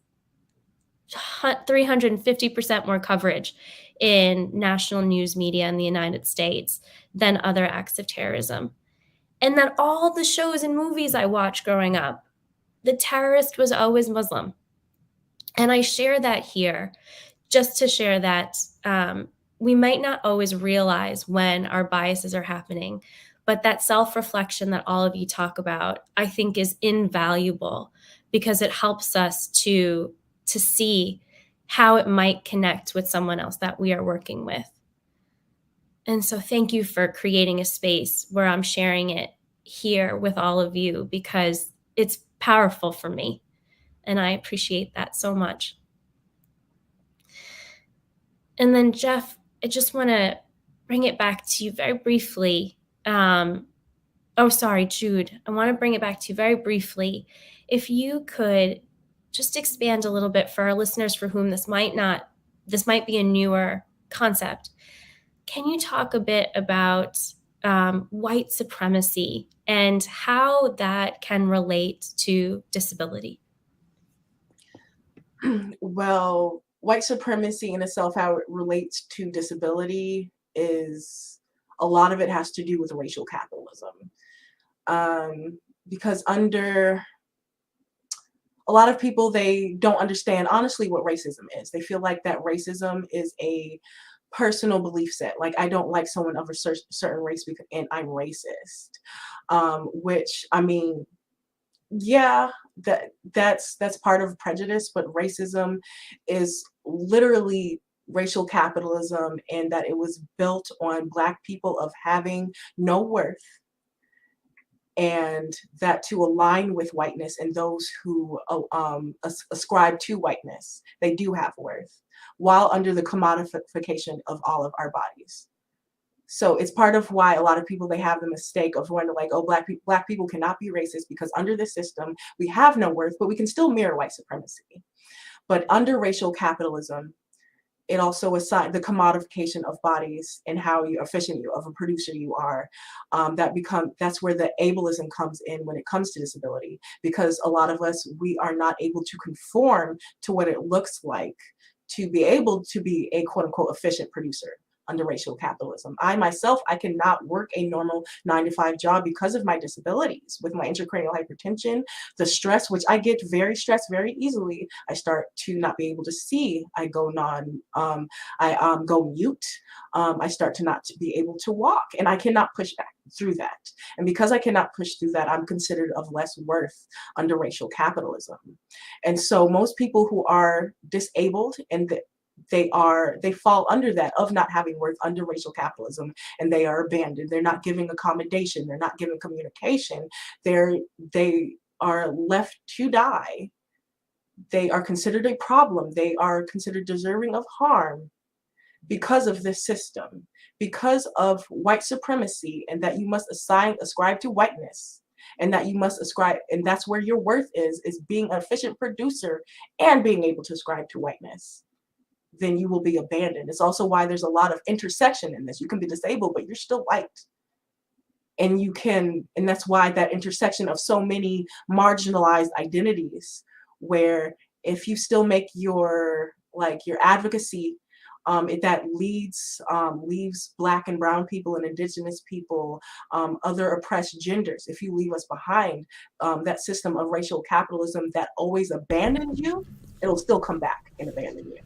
350% more coverage in national news media in the United States than other acts of terrorism. And that all the shows and movies I watched growing up, the terrorist was always Muslim. And I share that here just to share that we might not always realize when our biases are happening, but that self-reflection that all of you talk about, I think, is invaluable because it helps us to see how it might connect with someone else that we are working with. And so thank you for creating a space where I'm sharing it here with all of you, because it's powerful for me. And I appreciate that so much. And then, Jeff, I just want to bring it back to you very briefly. Jude, I want to bring it back to you very briefly. If you could just expand a little bit for our listeners for whom this might be a newer concept. Can you talk a bit about white supremacy and how that can relate to disability? Well, white supremacy in itself, how it relates to disability, is a lot of it has to do with racial capitalism. Because under a lot of people, they don't understand honestly what racism is. They feel like that racism is a personal belief set. Like, I don't like someone of a certain race and I'm racist. Which, I mean, yeah, that's part of prejudice, but racism is literally racial capitalism, and that it was built on Black people of having no worth, and that to align with whiteness and those who ascribe to whiteness, they do have worth, while under the commodification of all of our bodies. So it's part of why a lot of people, they have the mistake of wondering like, oh, black people cannot be racist because under this system we have no worth, but we can still mirror white supremacy. But under racial capitalism, it also assigns the commodification of bodies and how efficient of a producer you are. That's where the ableism comes in when it comes to disability, because a lot of us, we are not able to conform to what it looks like to be able to be a quote unquote efficient producer under racial capitalism. I myself, I cannot work a normal 9-to-5 job because of my disabilities. With my intracranial hypertension, the stress, which I get very stressed very easily, I start to not be able to see. I go go mute. I start to not be able to walk, and I cannot push back through that. And because I cannot push through that, I'm considered of less worth under racial capitalism. And so most people who are disabled and they fall under that of not having worth under racial capitalism, and they are abandoned. They're not giving accommodation. They're not giving communication. They are left to die. They are considered a problem. They are considered deserving of harm because of this system, because of white supremacy, and that you must ascribe to whiteness, and that you must ascribe, and that's where your worth is being an efficient producer and being able to ascribe to whiteness. Then you will be abandoned. It's also why there's a lot of intersection in this. You can be disabled, but you're still white. And that's why that intersection of so many marginalized identities, where if you still make your advocacy, that leaves Black and brown people and indigenous people, other oppressed genders, if you leave us behind, that system of racial capitalism that always abandoned you, it'll still come back and abandon you.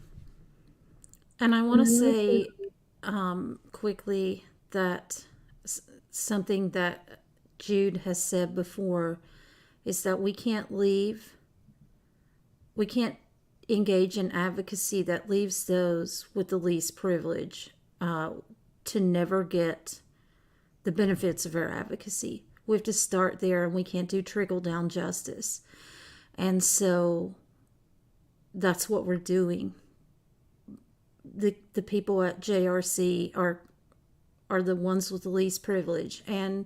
And I want to say quickly that something that Jude has said before is that we can't engage in advocacy that leaves those with the least privilege to never get the benefits of our advocacy. We have to start there, and we can't do trickle-down justice. And so that's what we're doing. The people at JRC are the ones with the least privilege, and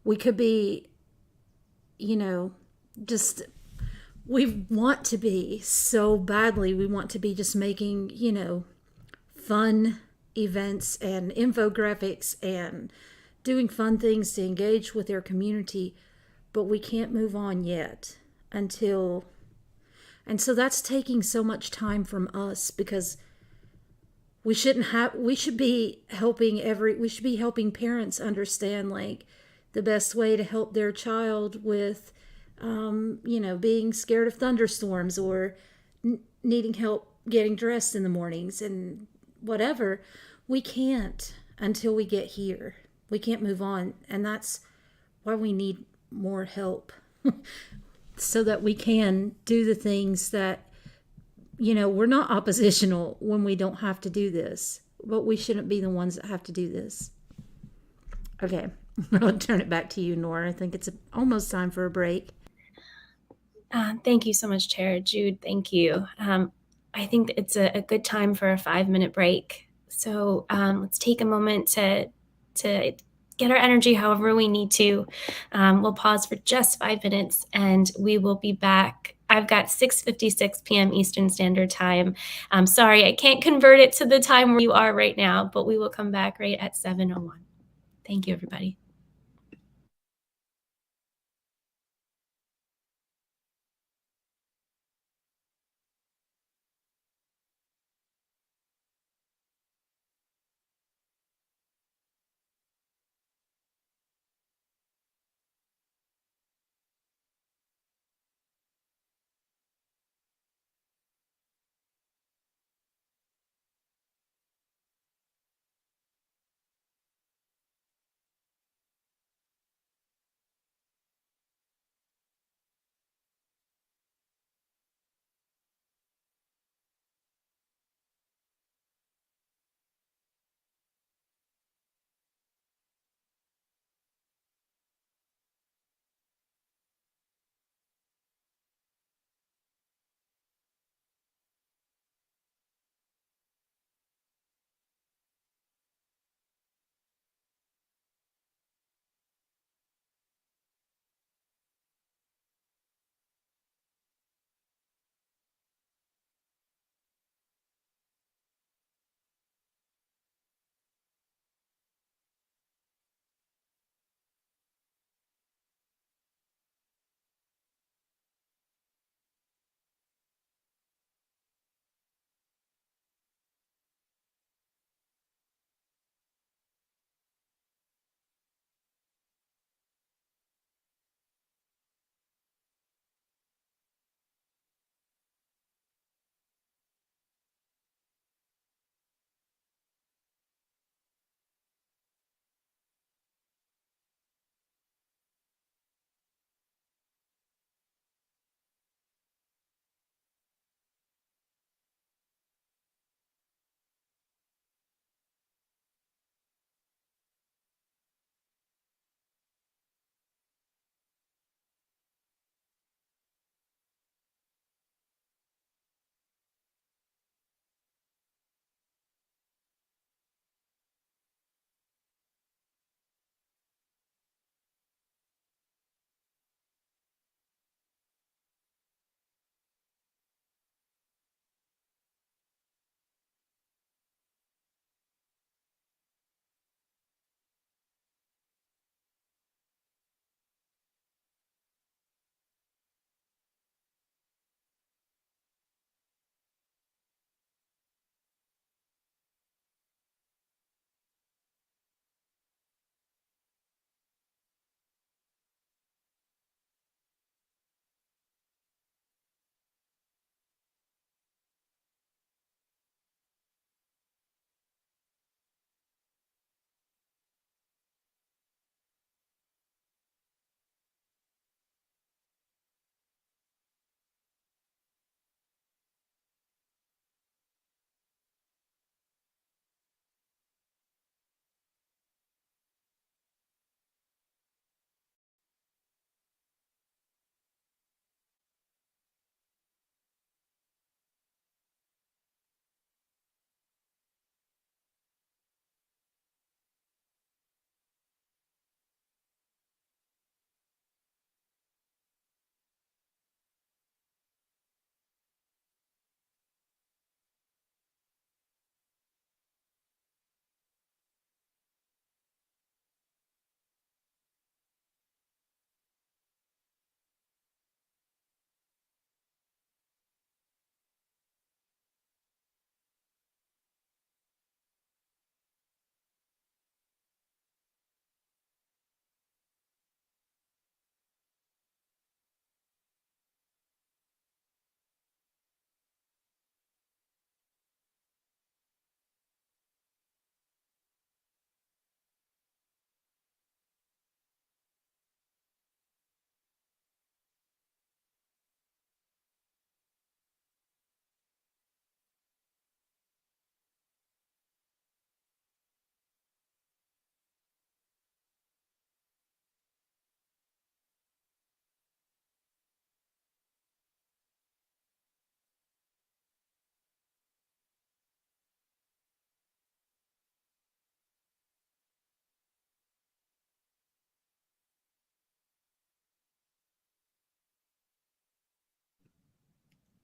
we could be you know, just we want to be so badly. We want to be just making, fun events and infographics and doing fun things to engage with their community, but we can't move on yet until. And so that's taking so much time from us because we should be helping parents understand like the best way to help their child with being scared of thunderstorms or needing help getting dressed in the mornings and whatever. We can't until we get here. We can't move on, and that's why we need more help so that we can do the things that we're not oppositional when we don't have to do this, but we shouldn't be the ones that have to do this. Okay, I'll turn it back to you, Nora. I think it's almost time for a break. Thank you so much, Chair. Jude, thank you. I think it's a good time for a 5-minute break. So let's take a moment to get our energy however we need to. We'll pause for just 5 minutes and we will be back. I've got 6:56 p.m. Eastern Standard Time. I'm sorry, I can't convert it to the time where you are right now, but we will come back right at 7:01. Thank you, everybody.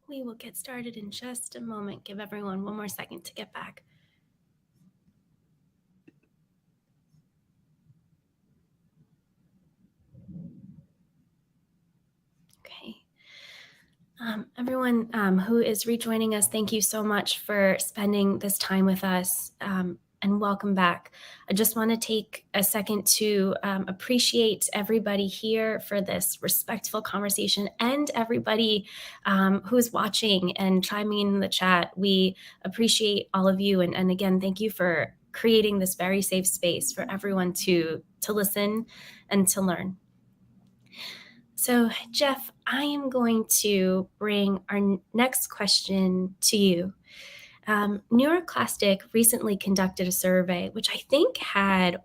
We will get started in just a moment. Give everyone one more second to get back. Okay. Everyone who is rejoining us, thank you so much for spending this time with us, and welcome back. I just want to take a second to appreciate everybody here for this respectful conversation, and everybody who's watching and chiming in the chat. We appreciate all of you, and again, thank you for creating this very safe space for everyone to listen and to learn. So, Jeff, I am going to bring our next question to you. NeuroClastic recently conducted a survey, which I think had,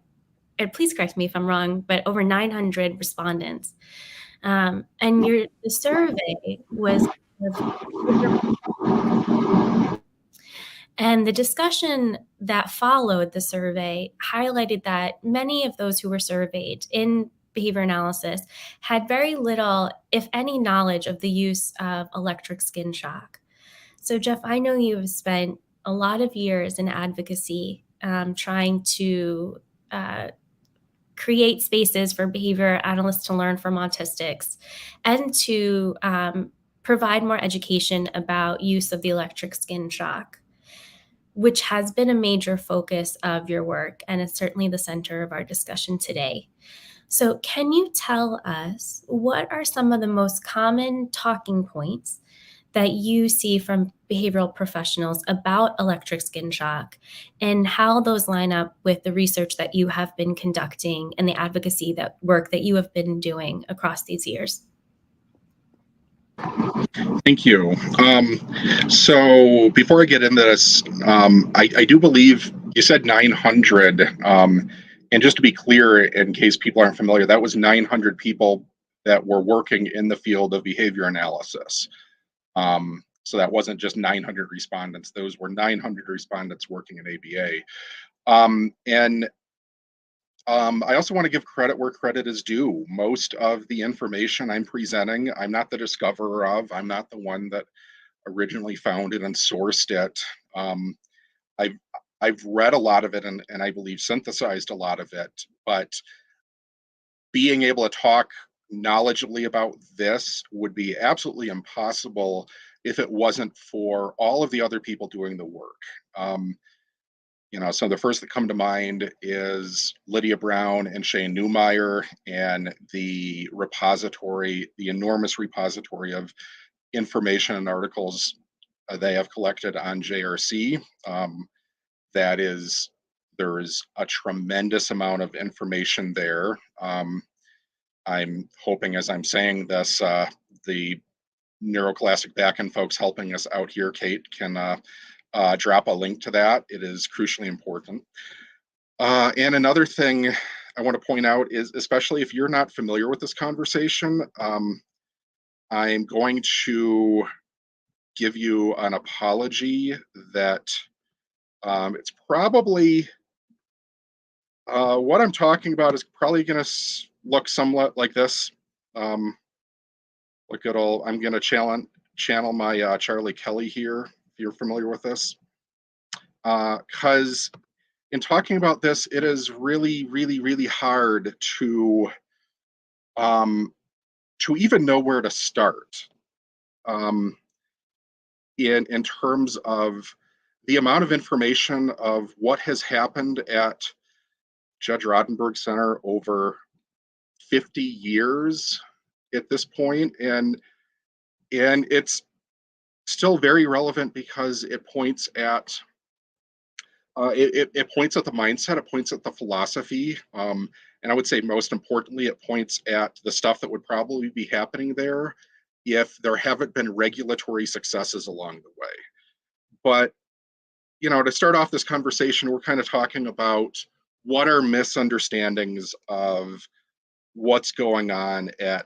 and please correct me if I'm wrong, but over 900 respondents. And the survey was and the discussion that followed the survey highlighted that many of those who were surveyed in behavior analysis had very little, if any, knowledge of the use of electric skin shock. So, Jeff, I know you have spent a lot of years in advocacy trying to create spaces for behavior analysts to learn from autistics and to provide more education about use of the electric skin shock, which has been a major focus of your work and is certainly the center of our discussion today. So can you tell us what are some of the most common talking points that you see from behavioral professionals about electric skin shock, and how those line up with the research that you have been conducting and the advocacy work that you have been doing across these years? Thank you. So before I get into this, I do believe you said 900. And just to be clear, in case people aren't familiar, that was 900 people that were working in the field of behavior analysis. So that wasn't just 900 respondents. Those were 900 respondents working in ABA. I also want to give credit where credit is due. Most of the information I'm presenting, I'm not the discoverer of. I'm not the one that originally found it and sourced it. I've read a lot of it and I believe synthesized a lot of it. But being able to talk knowledgeably about this would be absolutely impossible if it wasn't for all of the other people doing the work. So the first that come to mind is Lydia Brown and Shane Newmeyer and the repository, the enormous repository of information and articles they have collected on JRC. There is a tremendous amount of information there. I'm hoping as I'm saying this, the NeuroClastic backend folks helping us out here, Kate, can drop a link to that. It is crucially important. And another thing I want to point out is, especially if you're not familiar with this conversation, I'm going to give you an apology that it's probably what I'm talking about is probably going to look somewhat like this. I'm going to channel my Charlie Kelly here, if you're familiar with this. Because in talking about this, it is really, really, really hard to even know where to start in terms of the amount of information of what has happened at Judge Rotenberg Center over 50 years at this point, and it's still very relevant because it points at it points at the mindset, it points at the philosophy, and I would say most importantly, it points at the stuff that would probably be happening there if there haven't been regulatory successes along the way. But, to start off this conversation, we're kind of talking about what are misunderstandings of what's going on at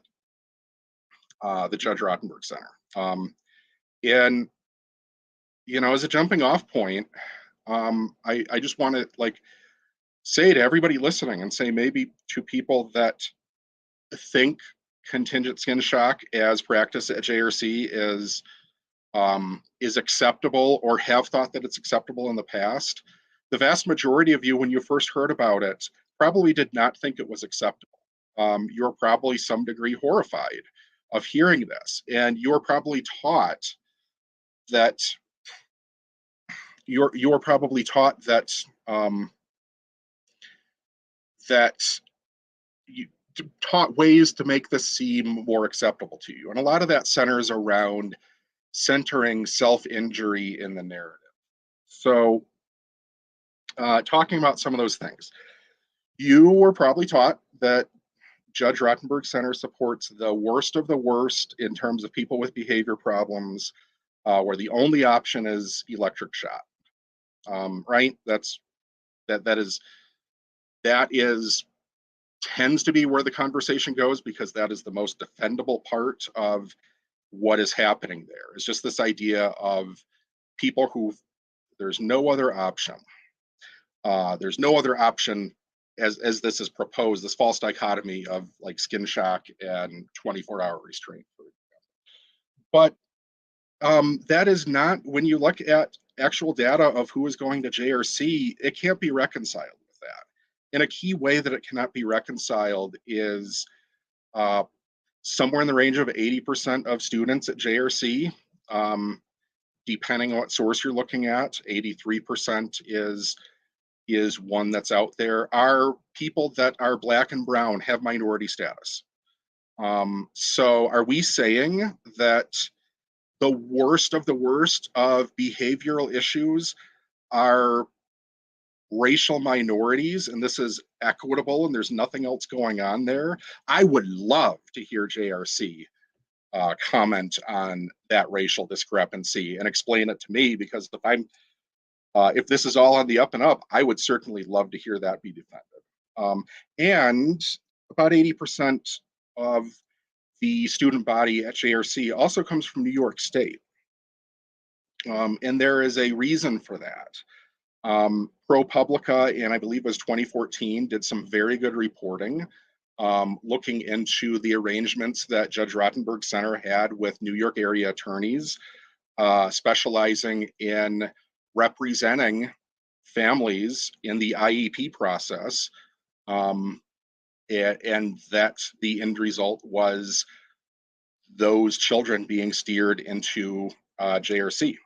the Judge Rotenberg Center. And, as a jumping off point, I just want to say to everybody listening and say maybe to people that think contingent skin shock as practice at JRC is is acceptable or have thought that it's acceptable in the past, the vast majority of you, when you first heard about it, probably did not think it was acceptable. You're probably some degree horrified of hearing this, and you're probably taught that you're probably taught that that you taught ways to make this seem more acceptable to you, and a lot of that centers around centering self-injury in the narrative. So, talking about some of those things, you were probably taught that Judge Rotenberg Center supports the worst of the worst in terms of people with behavior problems, where the only option is electric shock. Right? That is tends to be where the conversation goes, because that is the most defendable part of what is happening there. It's just this idea of people who there's no other option. There's no other option as this is proposed, this false dichotomy of like skin shock and 24-hour restraint. But that is not, when you look at actual data of who is going to JRC, it can't be reconciled with that. And a key way that it cannot be reconciled is somewhere in the range of 80% of students at JRC, depending on what source you're looking at, 83% is one that's out there, are people that are Black and brown, have minority status. So are we saying that the worst of behavioral issues are racial minorities, and this is equitable and there's nothing else going on there? I would love to hear JRC comment on that racial discrepancy and explain it to me, because if this is all on the up and up, I would certainly love to hear that be defended. And about 80% of the student body at JRC also comes from New York State. And there is a reason for that. ProPublica, and I believe it was 2014, did some very good reporting looking into the arrangements that Judge Rotenberg Center had with New York area attorneys, specializing in representing families in the IEP process, and that the end result was those children being steered into JRC.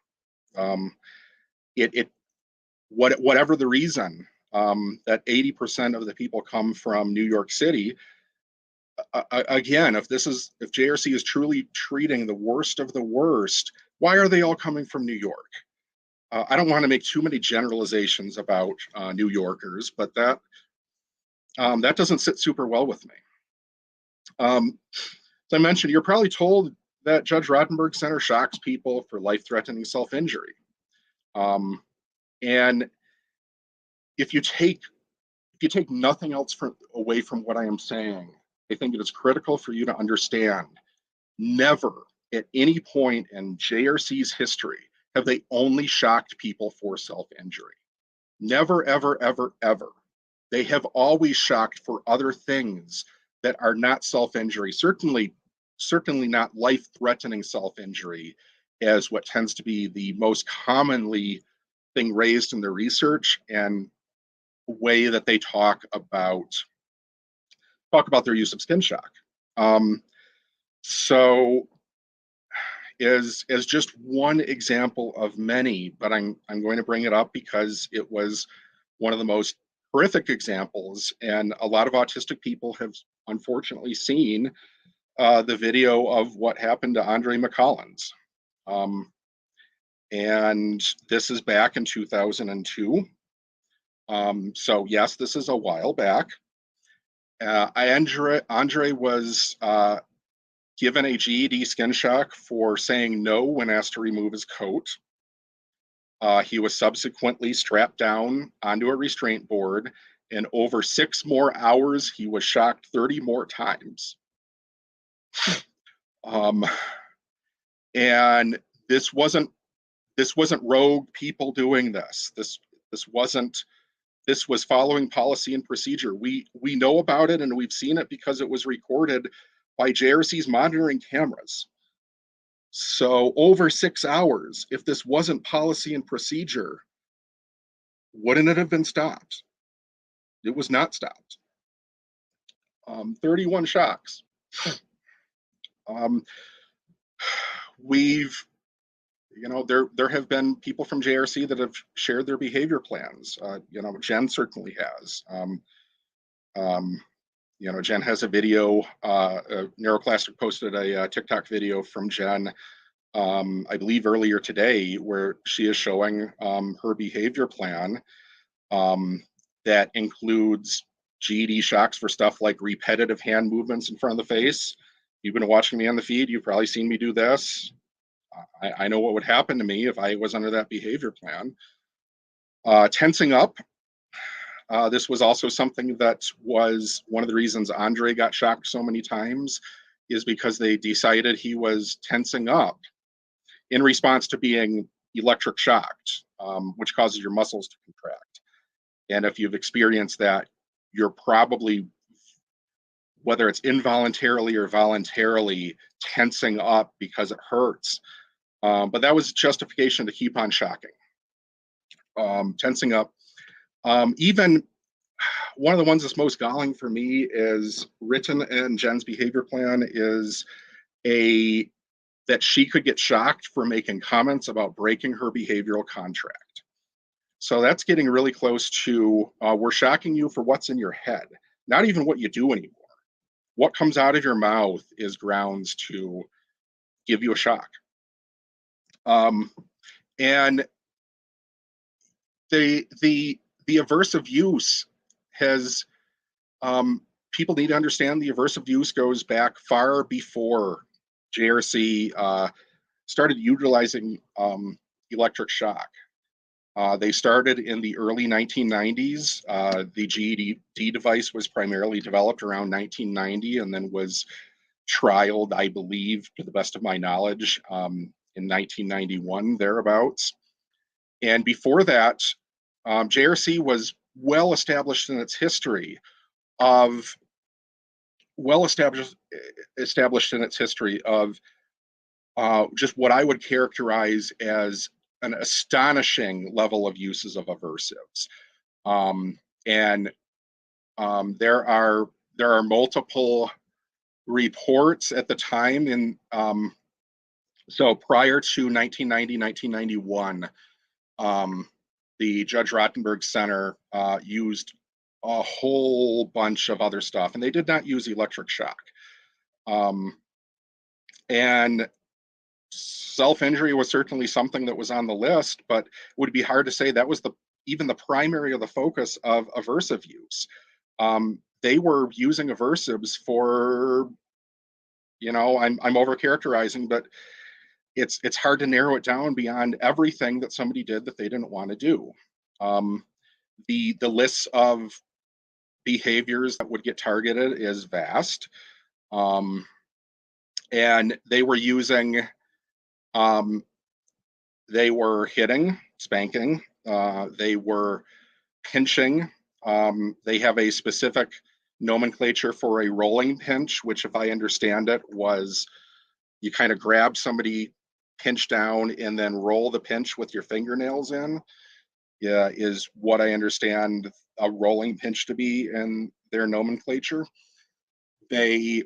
Whatever the reason that 80% of the people come from New York City, again, if JRC is truly treating the worst of the worst, why are they all coming from New York? I don't want to make too many generalizations about New Yorkers, but that doesn't sit super well with me. As I mentioned, you're probably told that Judge Rotenberg Center shocks people for life-threatening self-injury. And if you take nothing else away from what I am saying, I think it is critical for you to understand, never at any point in JRC's history have they only shocked people for self-injury. Never, ever, ever, ever. They have always shocked for other things that are not self-injury, certainly not life-threatening self-injury, as what tends to be the most commonly thing raised in the research and way that they talk about their use of skin shock. So as just one example of many, but I'm going to bring it up because it was one of the most horrific examples, and a lot of autistic people have unfortunately seen the video of what happened to Andre McCollins. And this is back in 2002. So yes, this is a while back. Andre was given a GED skin shock for saying no when asked to remove his coat. He was subsequently strapped down onto a restraint board, and over 6 more hours, he was shocked 30 more times. And this wasn't rogue people doing this. This was following policy and procedure. We know about it, and we've seen it because it was recorded by JRC's monitoring cameras. So over 6 hours, if this wasn't policy and procedure, wouldn't it have been stopped? It was not stopped. 31 shocks. Um, we've, there have been people from JRC that have shared their behavior plans. Jen certainly has. Jen has a video. NeuroClastic posted a TikTok video from Jen, I believe earlier today, where she is showing her behavior plan that includes GED shocks for stuff like repetitive hand movements in front of the face. You've been watching me on the feed, you've probably seen me do this. I know what would happen to me if I was under that behavior plan. Tensing up. This was also something that was one of the reasons Andre got shocked so many times, is because they decided he was tensing up in response to being electric shocked, which causes your muscles to contract. And if you've experienced that, you're probably, whether it's involuntarily or voluntarily, tensing up because it hurts. But that was justification to keep on shocking. Tensing up. Even one of the ones that's most galling for me is written in Jen's behavior plan is that she could get shocked for making comments about breaking her behavioral contract. So that's getting really close to, we're shocking you for what's in your head, not even what you do anymore. What comes out of your mouth is grounds to give you a shock. And the aversive use has, people need to understand the aversive use goes back far before JRC started utilizing electric shock. They started in the early 1990s. The GED device was primarily developed around 1990 and then was trialed, I believe, to the best of my knowledge, in 1991, thereabouts. And before that, JRC was well established in its history of just what I would characterize as an astonishing level of uses of aversives. There are multiple reports at the time so prior to 1990, 1991, the Judge Rotenberg Center used a whole bunch of other stuff, and they did not use electric shock. And self-injury was certainly something that was on the list, but it would be hard to say that was even the primary or the focus of aversive use. They were using aversives for, I'm overcharacterizing, but it's hard to narrow it down beyond everything that somebody did that they didn't want to do. The lists of behaviors that would get targeted is vast. And they were using, they were hitting, spanking, they were pinching. They have a specific nomenclature for a rolling pinch, which, if I understand it, was you kind of grab somebody, pinch down, and then roll the pinch with your fingernails in. Yeah, is what I understand a rolling pinch to be in their nomenclature. They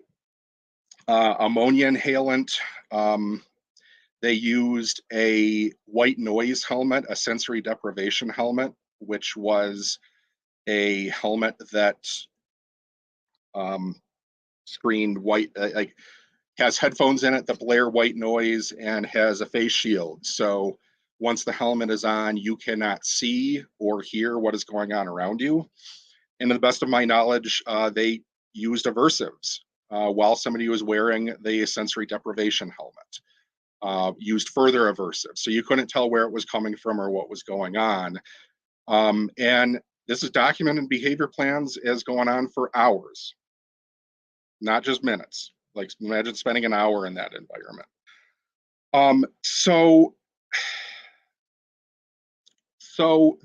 ammonia inhalant. They used a white noise helmet, a sensory deprivation helmet, which was a helmet that screened white, has headphones in it that blare white noise and has a face shield. So once the helmet is on, you cannot see or hear what is going on around you. And to the best of my knowledge, they used aversives while somebody was wearing the sensory deprivation helmet, used further aversives. So you couldn't tell where it was coming from or what was going on. And this is documented in behavior plans as going on for hours, not just minutes. Like, imagine spending an hour in that environment. So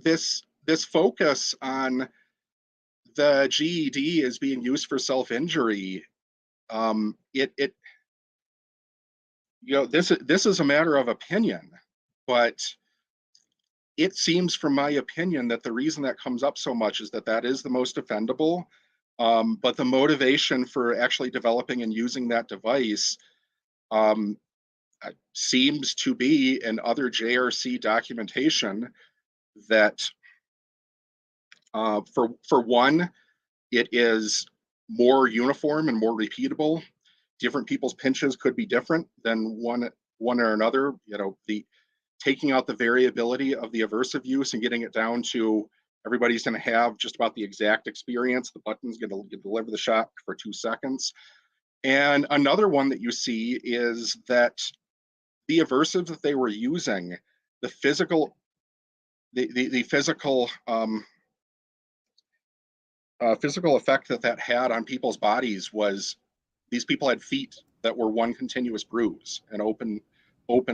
this focus on the GED as being used for self-injury, this is a matter of opinion, but it seems, from my opinion, that the reason that comes up so much is that is the most offendable. But the motivation for actually developing and using that device seems to be in other JRC documentation that, for one, it is more uniform and more repeatable. Different people's pinches could be different than one or another. The taking out the variability of the aversive use and getting it down to everybody's going to have just about the exact experience. The button's going to deliver the shock for 2 seconds. And another one that you see is that the aversives that they were using, the physical effect that had on people's bodies was these people had feet that were one continuous bruise and open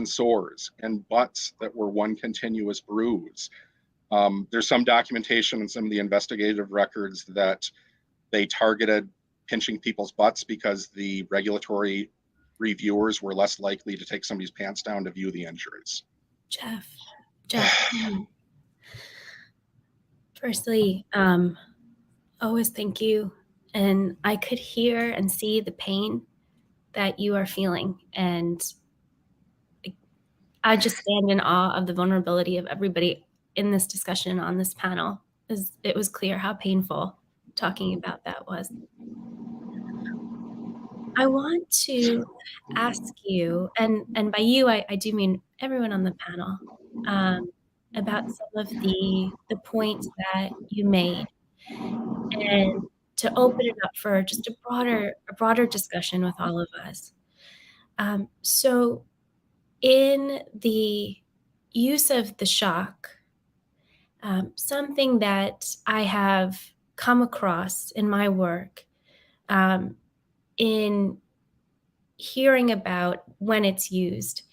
sores, and butts that were one continuous bruise. There's some documentation in some of the investigative records that they targeted pinching people's butts because the regulatory reviewers were less likely to take somebody's pants down to view the injuries. Jeff, firstly, always thank you. And I could hear and see the pain that you are feeling. And I just stand in awe of the vulnerability of everybody in this discussion on this panel. It was clear how painful talking about that was. I want to ask you, and by you, I do mean everyone on the panel, about some of the points that you made, and to open it up for just a broader discussion with all of us. So in the use of the shock, something that I have come across in my work, in hearing about when it's used,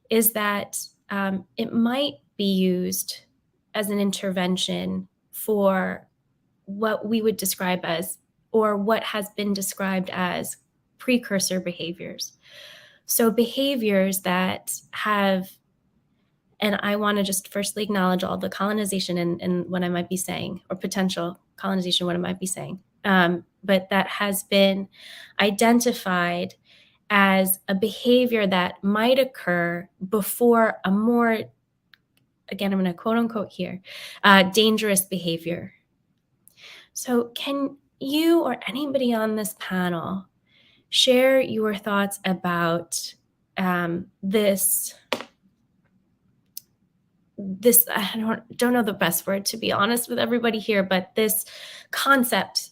is that it might be used as an intervention for what we would describe as, or what has been described as, precursor behaviors. So behaviors that have, and I want to just firstly acknowledge all the colonization and what I might be saying, or potential colonization, what I might be saying, but that has been identified as a behavior that might occur before a more, again, I'm going to quote unquote here, dangerous behavior. So can you or anybody on this panel share your thoughts about this, I don't know the best word, to be honest with everybody here, but this concept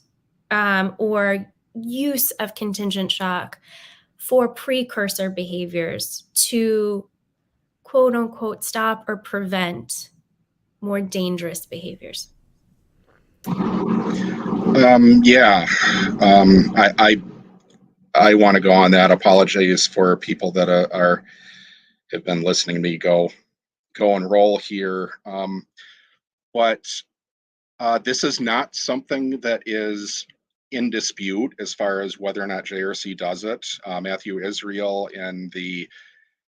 or use of contingent shock for precursor behaviors to quote unquote stop or prevent more dangerous behaviors? I want to go on that. Apologies for people that have been listening to me go and roll here. But this is not something that is in dispute as far as whether or not JRC does it. Matthew Israel and the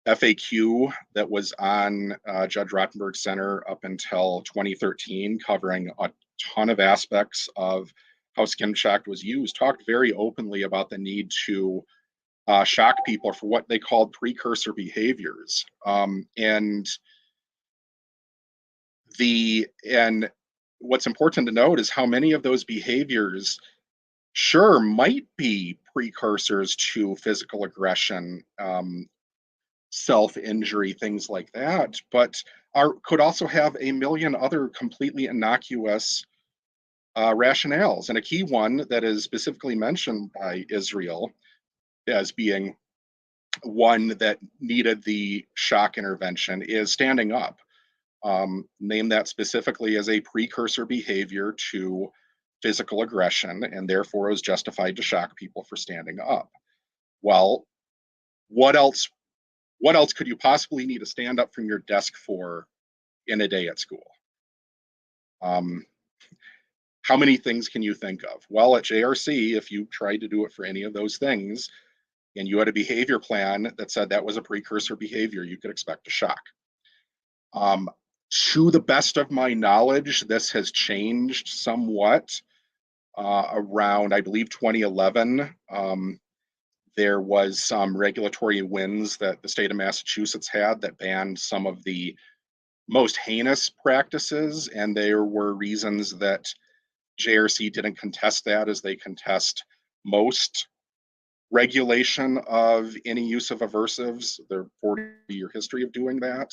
FAQ that was on Judge Rotenberg Center up until 2013, covering a ton of aspects of how skin shock was used, talked very openly about the need to shock people for what they called precursor behaviors. And what's important to note is how many of those behaviors sure might be precursors to physical aggression, self-injury, things like that, but could also have a million other completely innocuous rationales. And a key one that is specifically mentioned by Israel as being one that needed the shock intervention is standing up. Name that specifically as a precursor behavior to physical aggression, and therefore is justified to shock people for standing up. Well, what else could you possibly need to stand up from your desk for in a day at school? How many things can you think of? Well, at JRC, if you tried to do it for any of those things, and you had a behavior plan that said that was a precursor behavior, you could expect a shock. To the best of my knowledge, this has changed somewhat around, I believe, 2011. There was some regulatory wins that the state of Massachusetts had that banned some of the most heinous practices, and there were reasons that JRC didn't contest that as they contest most regulation of any use of aversives. Their 40-year history of doing that.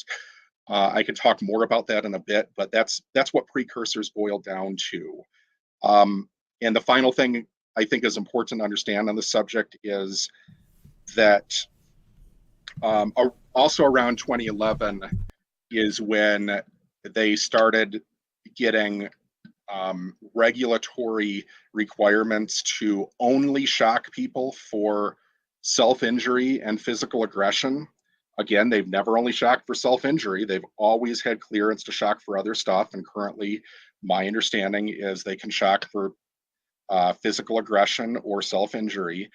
I could talk more about that in a bit, but that's what precursors boil down to. And the final thing I think is important to understand on the subject is that also around 2011 is when they started getting regulatory requirements to only shock people for self-injury and physical aggression. Again, they've never only shocked for self-injury. They've always had clearance to shock for other stuff. And currently, my understanding is they can shock for physical aggression or self-injury.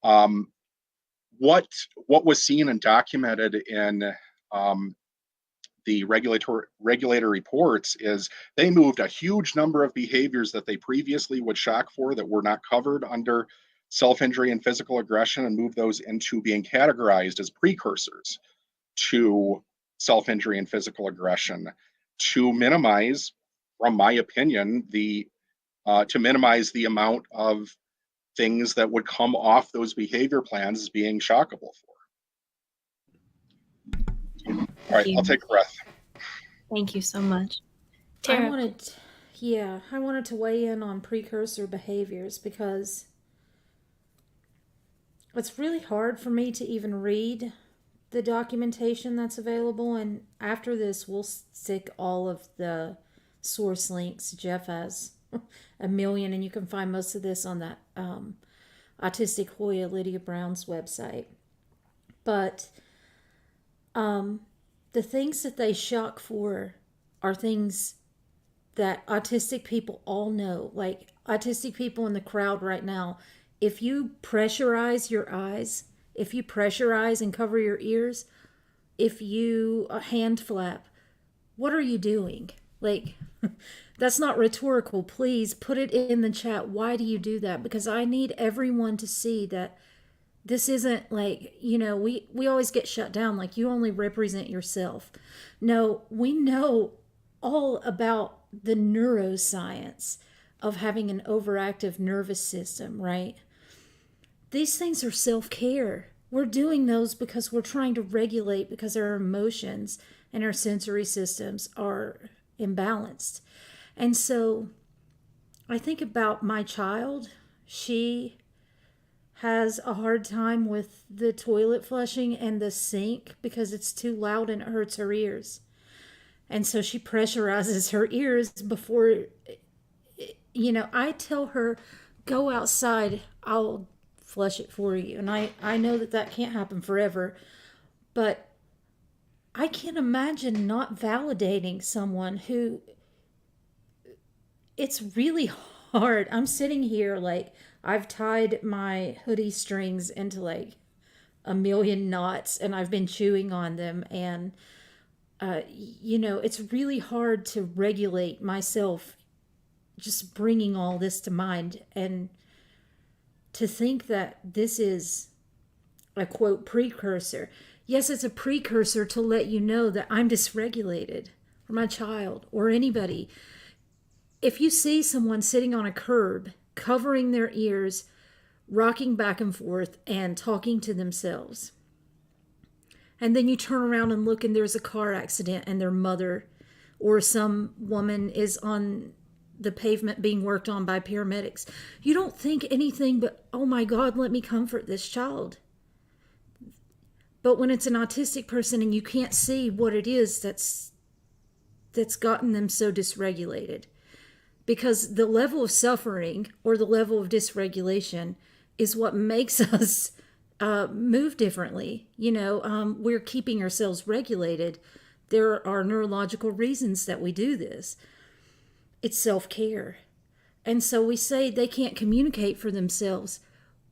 What was seen and documented in the regulator reports is they moved a huge number of behaviors that they previously would shock for that were not covered under self-injury and physical aggression, and moved those into being categorized as precursors to self-injury and physical aggression to minimize, from my opinion, to minimize the amount of things that would come off those behavior plans as being shockable for. All right, I'll take a breath. Thank you so much. I Tara, wanted to weigh in on precursor behaviors because it's really hard for me to even read the documentation that's available. And after this, we'll stick all of the source links. Jeff has a million, and you can find most of this on that Autistic Hoya Lydia Brown's website. But the things that they shock for are things that autistic people all know. Like autistic people in the crowd right now, if you pressurize your eyes, if you pressurize and cover your ears, if you hand flap, what are you doing? Like, that's not rhetorical. Please put it in the chat. Why do you do that? Because I need everyone to see that this isn't like, we always get shut down like you only represent yourself. No, we know all about the neuroscience of having an overactive nervous system, right? These things are self-care. We're doing those because we're trying to regulate, because our emotions and our sensory systems are imbalanced. And so I think about my child. She has a hard time with the toilet flushing and the sink because it's too loud and it hurts her ears. And so she pressurizes her ears before, I tell her, go outside, I'll flush it for you. And I know that can't happen forever, but I can't imagine not validating someone who, it's really hard. I'm sitting here like I've tied my hoodie strings into like a million knots and I've been chewing on them. And, it's really hard to regulate myself just bringing all this to mind. And to think that this is a quote precursor. Yes, it's a precursor to let you know that I'm dysregulated, or my child, or anybody. If you see someone sitting on a curb, covering their ears, rocking back and forth, and talking to themselves, and then you turn around and look and there's a car accident and their mother or some woman is on the pavement being worked on by paramedics, you don't think anything but, oh my God, let me comfort this child. But when it's an autistic person and you can't see what it is that's gotten them so dysregulated, because the level of suffering or the level of dysregulation is what makes us move differently. We're keeping ourselves regulated. There are neurological reasons that we do this. It's self-care. And so we say they can't communicate for themselves.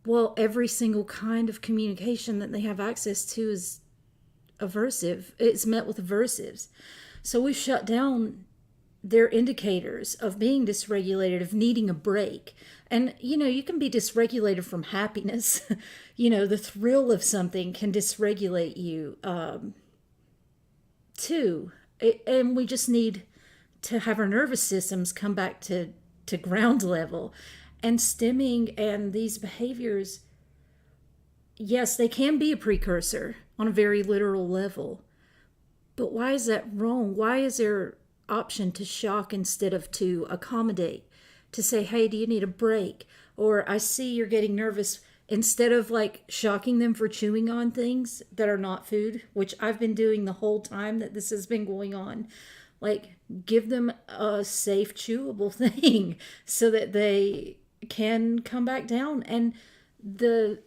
well, every single kind of communication that they have access to is aversive. It's met with aversives. So we've shut down their indicators of being dysregulated, of needing a break. And, you can be dysregulated from happiness. The thrill of something can dysregulate you too. And we just need to have our nervous systems come back to ground level. And stimming and these behaviors, yes, they can be a precursor on a very literal level. But why is that wrong? Why is there option to shock instead of to accommodate? To say, hey, do you need a break? Or I see you're getting nervous. Instead of like shocking them for chewing on things that are not food, which I've been doing the whole time that this has been going on, like give them a safe chewable thing so that they can come back down. And the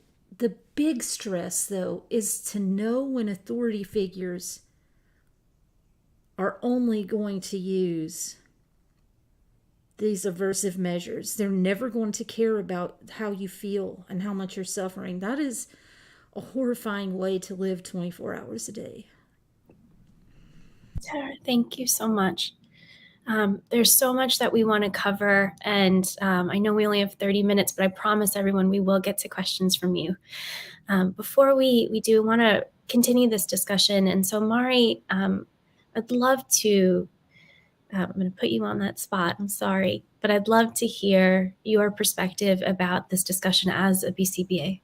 big stress though is to know when authority figures are only going to use these aversive measures. They're never going to care about how you feel and how much you're suffering. That is a horrifying way to live 24 hours a day. Tara, thank you so much. There's so much that we want to cover, and I know we only have 30 minutes, but I promise everyone we will get to questions from you. Before we do want to continue this discussion, and so Mari, I'd love to, I'm going to put you on that spot, I'm sorry, but I'd love to hear your perspective about this discussion as a BCBA.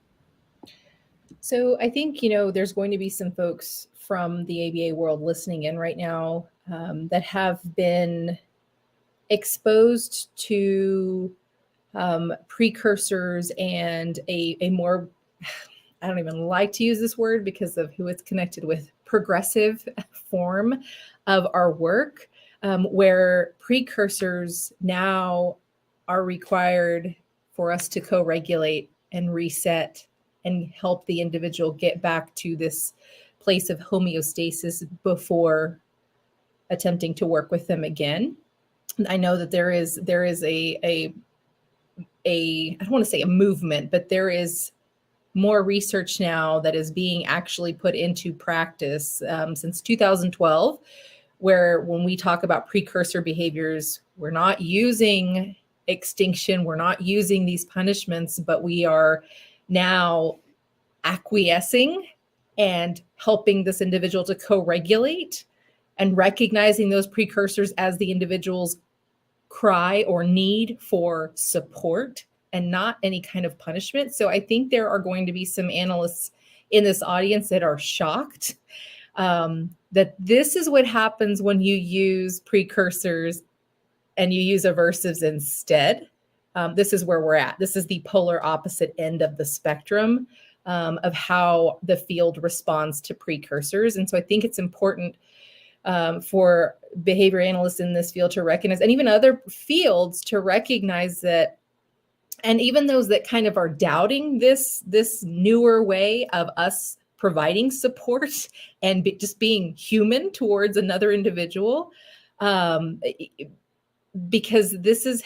So I think, there's going to be some folks from the ABA world listening in right now that have been exposed to precursors and a more, I don't even like to use this word because of who it's connected with, progressive form of our work, where precursors now are required for us to co-regulate and reset and help the individual get back to this place of homeostasis before attempting to work with them again. And I know that there is a I don't want to say a movement, but there is more research now that is being actually put into practice since 2012, where when we talk about precursor behaviors, we're not using extinction, we're not using these punishments, but we are now acquiescing and helping this individual to co-regulate and recognizing those precursors as the individual's cry or need for support and not any kind of punishment. So I think there are going to be some analysts in this audience that are shocked that this is what happens when you use precursors and you use aversives instead. This is where we're at. This is the polar opposite end of the spectrum of how the field responds to precursors. And so I think it's important for behavior analysts in this field to recognize, and even other fields to recognize that, and even those that kind of are doubting this newer way of us providing support and just being human towards another individual, because this is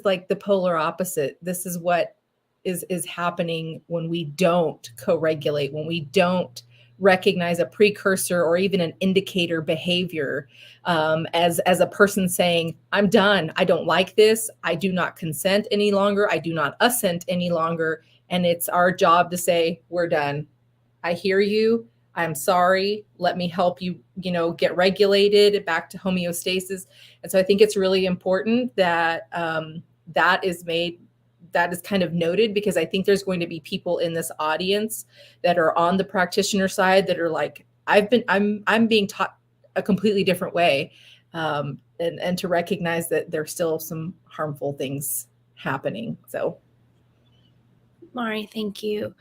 like the polar opposite. This is what is happening when we don't co-regulate, when we don't recognize a precursor or even an indicator behavior as a person saying, I'm done. I don't like this. I do not consent any longer. I do not assent any longer. And it's our job to say, we're done. I hear you. I'm sorry. Let me help you, get regulated back to homeostasis. And so I think it's really important that that is kind of noted, because I think there's going to be people in this audience that are on the practitioner side that are like, I'm being taught a completely different way. And to recognize that there's still some harmful things happening. So. Mari, thank you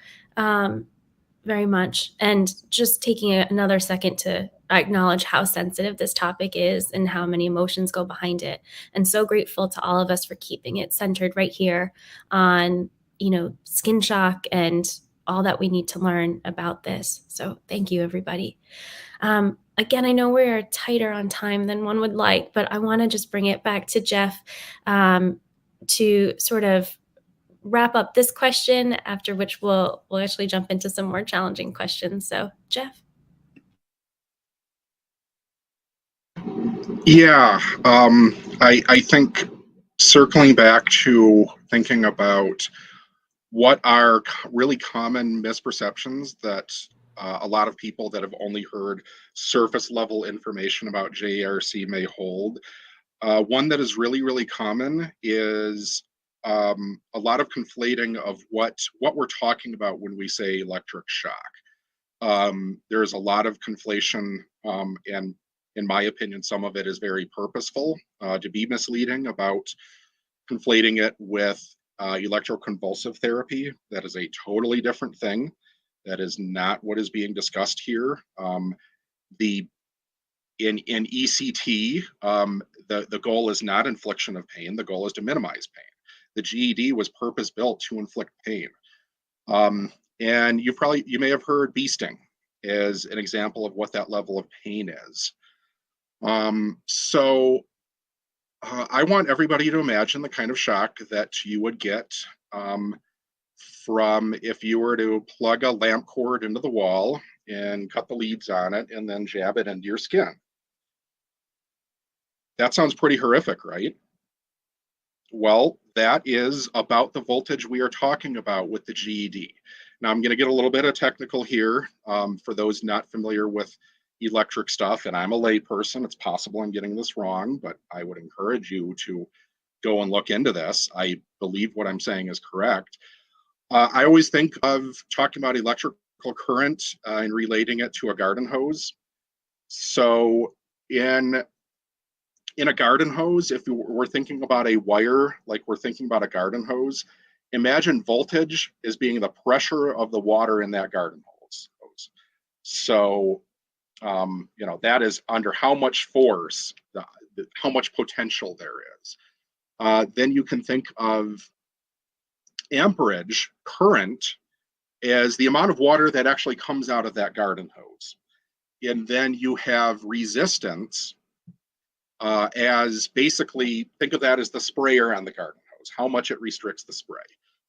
very much. And just taking another second to acknowledge how sensitive this topic is and how many emotions go behind it. And so grateful to all of us for keeping it centered right here on, skin shock and all that we need to learn about this. So thank you, everybody. Again, I know we're tighter on time than one would like, but I want to just bring it back to Jeff to sort of wrap up this question, after which we'll actually jump into some more challenging questions. So, Jeff. Yeah, I think circling back to thinking about what are really common misperceptions that a lot of people that have only heard surface level information about JRC may hold. One that is really, really common is a lot of conflating of what we're talking about when we say electric shock. There's a lot of conflation, and in my opinion, some of it is very purposeful to be misleading about conflating it with electroconvulsive therapy. That is a totally different thing. That is not what is being discussed here. In ECT, the goal is not infliction of pain. The goal is to minimize pain. The GED was purpose built to inflict pain. And you may have heard bee sting as an example of what that level of pain is. So I want everybody to imagine the kind of shock that you would get from if you were to plug a lamp cord into the wall and cut the leads on it and then jab it into your skin. That sounds pretty horrific, right? Well, that is about the voltage we are talking about with the GED. Now, I'm going to get a little bit of technical here for those not familiar with electric stuff, and I'm a layperson. It's possible I'm getting this wrong, but I would encourage you to go and look into this. I believe what I'm saying is correct. I always think of talking about electrical current and relating it to a garden hose. So in a garden hose, if we're thinking about a wire, like we're thinking about a garden hose, imagine voltage as being the pressure of the water in that garden hose. So, that is under how much force, how much potential there is. Then you can think of amperage, current, as the amount of water that actually comes out of that garden hose. And then you have resistance, as basically, think of that as the sprayer on the garden hose, how much it restricts the spray.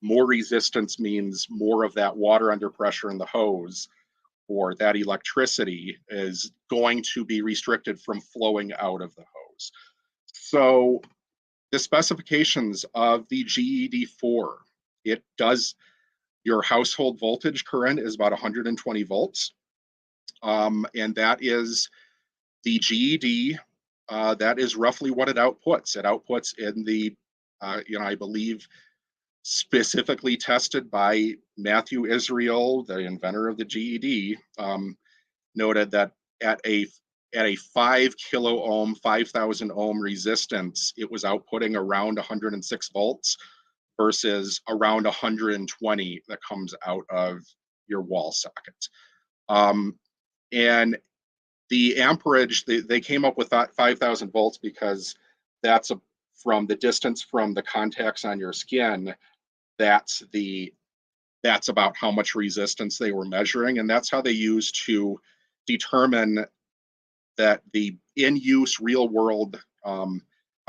More resistance means more of that water under pressure in the hose, or that electricity is going to be restricted from flowing out of the hose. So the specifications of the GED4, it does, your household voltage current is about 120 volts. And that is the GED. That is roughly what it outputs. It outputs in the, I believe, specifically tested by Matthew Israel, the inventor of the GED, noted that at a 5 kilo ohm, 5,000 ohm resistance, it was outputting around 106 volts versus around 120 that comes out of your wall socket. And the amperage, they came up with that 5,000 volts because that's from the distance from the contacts on your skin. That's about how much resistance they were measuring, and that's how they used to determine that the in-use real-world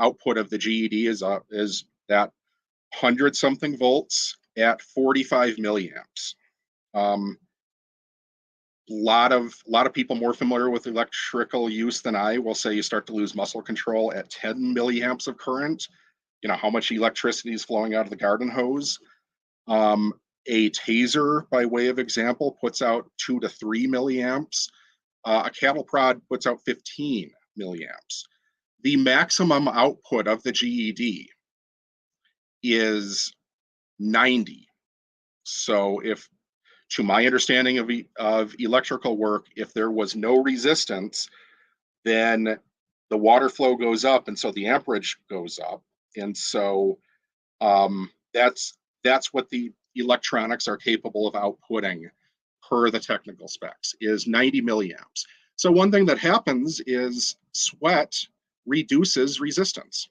output of the GED is that 100-something volts at 45 milliamps. A lot of people more familiar with electrical use than I will say you start to lose muscle control at 10 milliamps of current. How much electricity is flowing out of the garden hose. A taser, by way of example, puts out 2 to 3 milliamps. A cattle prod puts out 15 milliamps. The maximum output of the GED is 90. So if, to my understanding of electrical work, if there was no resistance, then the water flow goes up, and so the amperage goes up. And so that's what the electronics are capable of outputting per the technical specs, is 90 milliamps. So one thing that happens is sweat reduces resistance.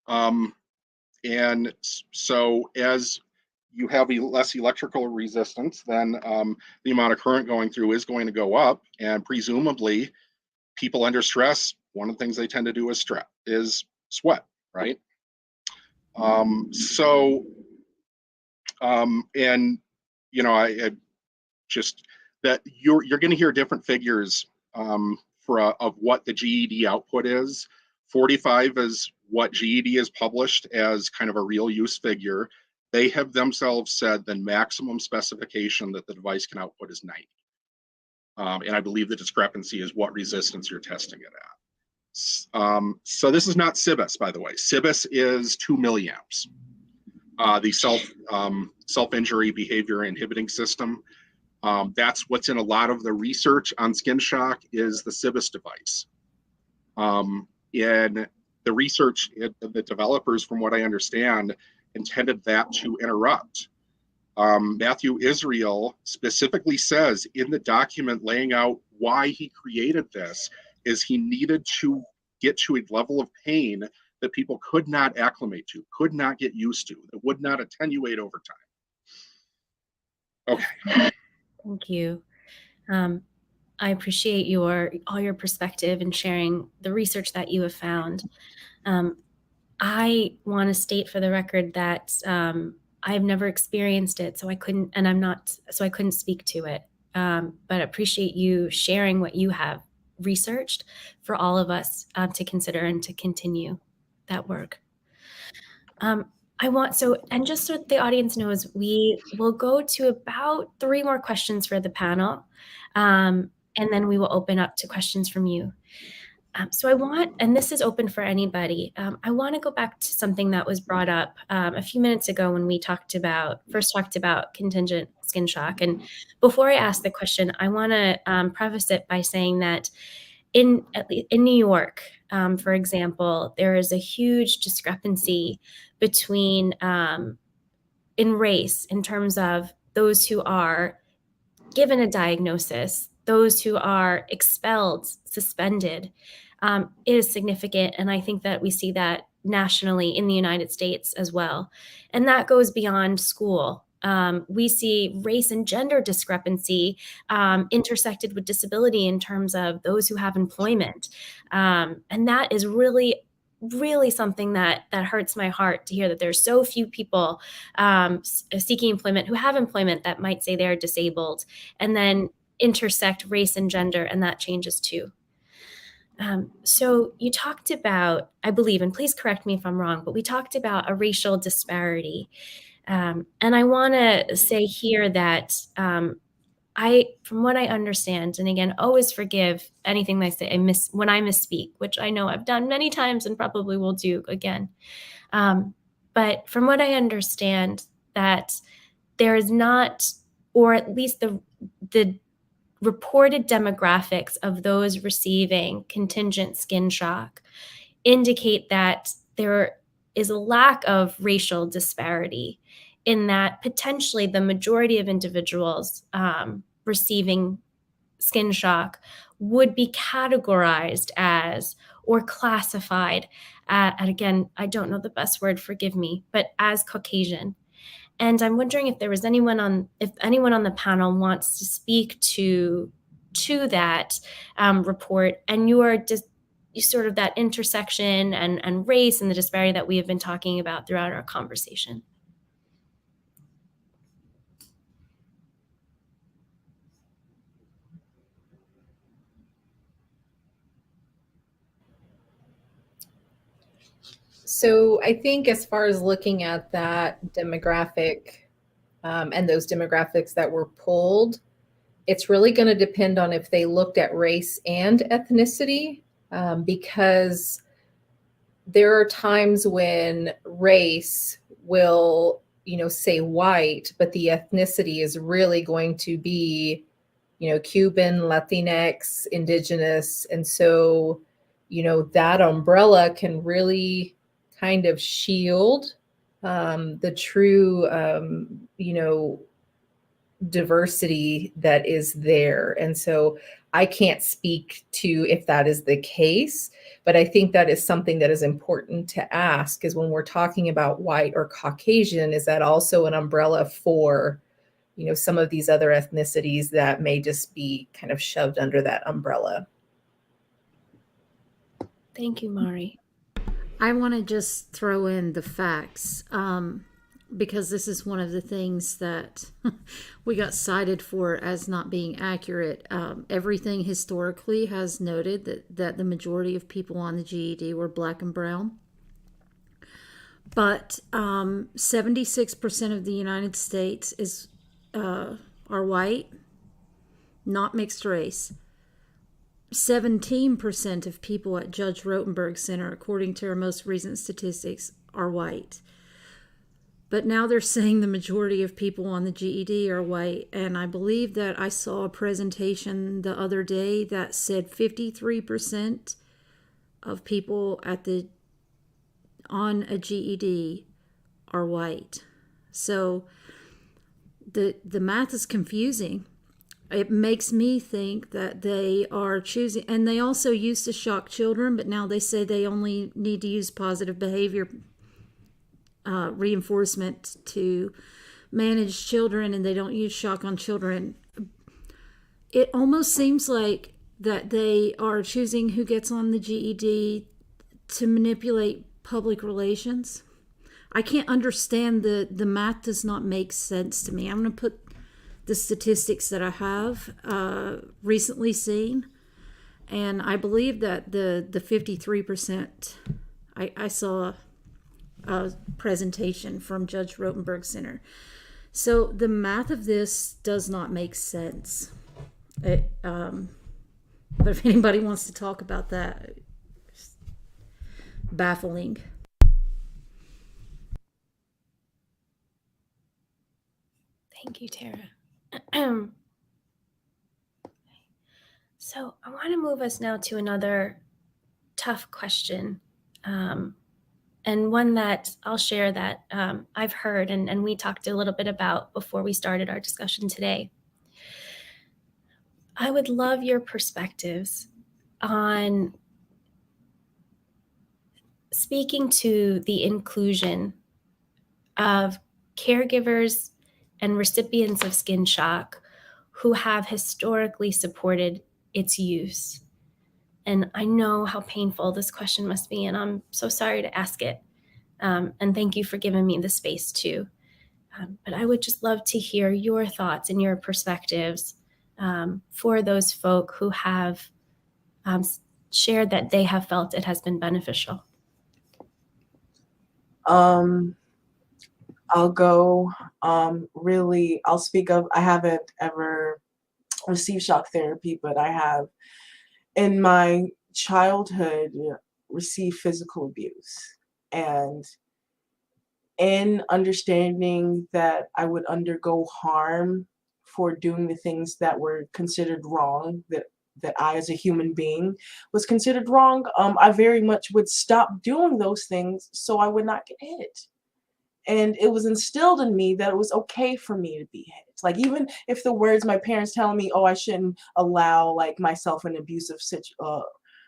And so as you have less electrical resistance, then the amount of current going through is going to go up, and presumably people under stress, one of the things they tend to do is sweat, right? So, and I just that you're going to hear different figures of what the GED output is. 45 is what GED has published as kind of a real use figure. They have themselves said the maximum specification that the device can output is 90. And I believe the discrepancy is what resistance you're testing it at. So this is not CIBIS, by the way. CIBIS is 2 milliamps. The self-injury behavior inhibiting system. That's what's in a lot of the research on skin shock is the CIBIS device. In the research, the developers, from what I understand, intended that to interrupt. Matthew Israel specifically says in the document laying out why he created this is he needed to get to a level of pain that people could not acclimate to, could not get used to, that would not attenuate over time. Okay. Thank you. I appreciate all your perspective and sharing the research that you have found. I want to state for the record that I've never experienced it, so I couldn't speak to it. But appreciate you sharing what you have researched for all of us to consider and to continue that work. And just so the audience knows, we will go to about 3 more questions for the panel, and then we will open up to questions from you. And this is open for anybody. I want to go back to something that was brought up a few minutes ago when we first talked about contingent skin shock. And before I ask the question, I want to preface it by saying that in New York, for example, there is a huge discrepancy between in race in terms of those who are given a diagnosis, those who are expelled, suspended. It is significant. And I think that we see that nationally in the United States as well. And that goes beyond school. We see race and gender discrepancy intersected with disability in terms of those who have employment. And that is really something that hurts my heart to hear, that there's so few people seeking employment who have employment that might say they're disabled, and then intersect race and gender, and that changes too. So you talked about, I believe, and please correct me if I'm wrong, but we talked about a racial disparity. And I want to say here that from what I understand, and again, always forgive anything that I say when I misspeak, which I know I've done many times and probably will do again. But from what I understand, that there is not, or at least the reported demographics of those receiving contingent skin shock indicate that there is a lack of racial disparity, in that potentially the majority of individuals receiving skin shock would be categorized as, or classified and again, I don't know the best word, forgive me, but as Caucasian. And I'm wondering if anyone on the panel wants to speak to that report and sort of that intersection and race and the disparity that we have been talking about throughout our conversation. So I think as far as looking at that demographic and those demographics that were pulled, it's really going to depend on if they looked at race and ethnicity, because there are times when race will, say white, but the ethnicity is really going to be, Cuban, Latinx, indigenous. And so, that umbrella can really kind of shield the true, diversity that is there. And so I can't speak to if that is the case, but I think that is something that is important to ask, is when we're talking about white or Caucasian, is that also an umbrella for, some of these other ethnicities that may just be kind of shoved under that umbrella? Thank you, Mari. I want to just throw in the facts because this is one of the things that we got cited for as not being accurate. Everything historically has noted that the majority of people on the GED were black and brown. But 76% of the United States are white, not mixed race. 17% of people at Judge Rotenberg Center, according to our most recent statistics, are white. But now they're saying the majority of people on the GED are white. And I believe that I saw a presentation the other day that said 53% of people on a GED are white. So the math is confusing. It makes me think that they are choosing, and they also used to shock children, but now they say they only need to use positive behavior reinforcement to manage children, and they don't use shock on children. It almost seems like that they are choosing who gets on the GED to manipulate public relations. I can't understand the math does not make sense to me. I'm going to put the statistics that I have recently seen, and I believe that the 53%, I saw a presentation from Judge Rotenberg Center. So the math of this does not make sense. But if anybody wants to talk about that, it's baffling. Thank you, Tara. So I want to move us now to another tough question, and one that I'll share that I've heard and we talked a little bit about before we started our discussion today. I would love your perspectives on speaking to the inclusion of caregivers and recipients of skin shock who have historically supported its use. And I know how painful this question must be, and I'm so sorry to ask it. And thank you for giving me the space too. But I would just love to hear your thoughts and your perspectives for those folk who have shared that they have felt it has been beneficial. I'll go, I'll speak of, I haven't ever received shock therapy, but I have in my childhood received physical abuse. And in understanding that I would undergo harm for doing the things that were considered wrong, that I as a human being was considered wrong, I very much would stop doing those things so I would not get hit. And it was instilled in me that it was okay for me to be hit. Like, even if the words my parents telling me, oh, I shouldn't allow like myself an abusive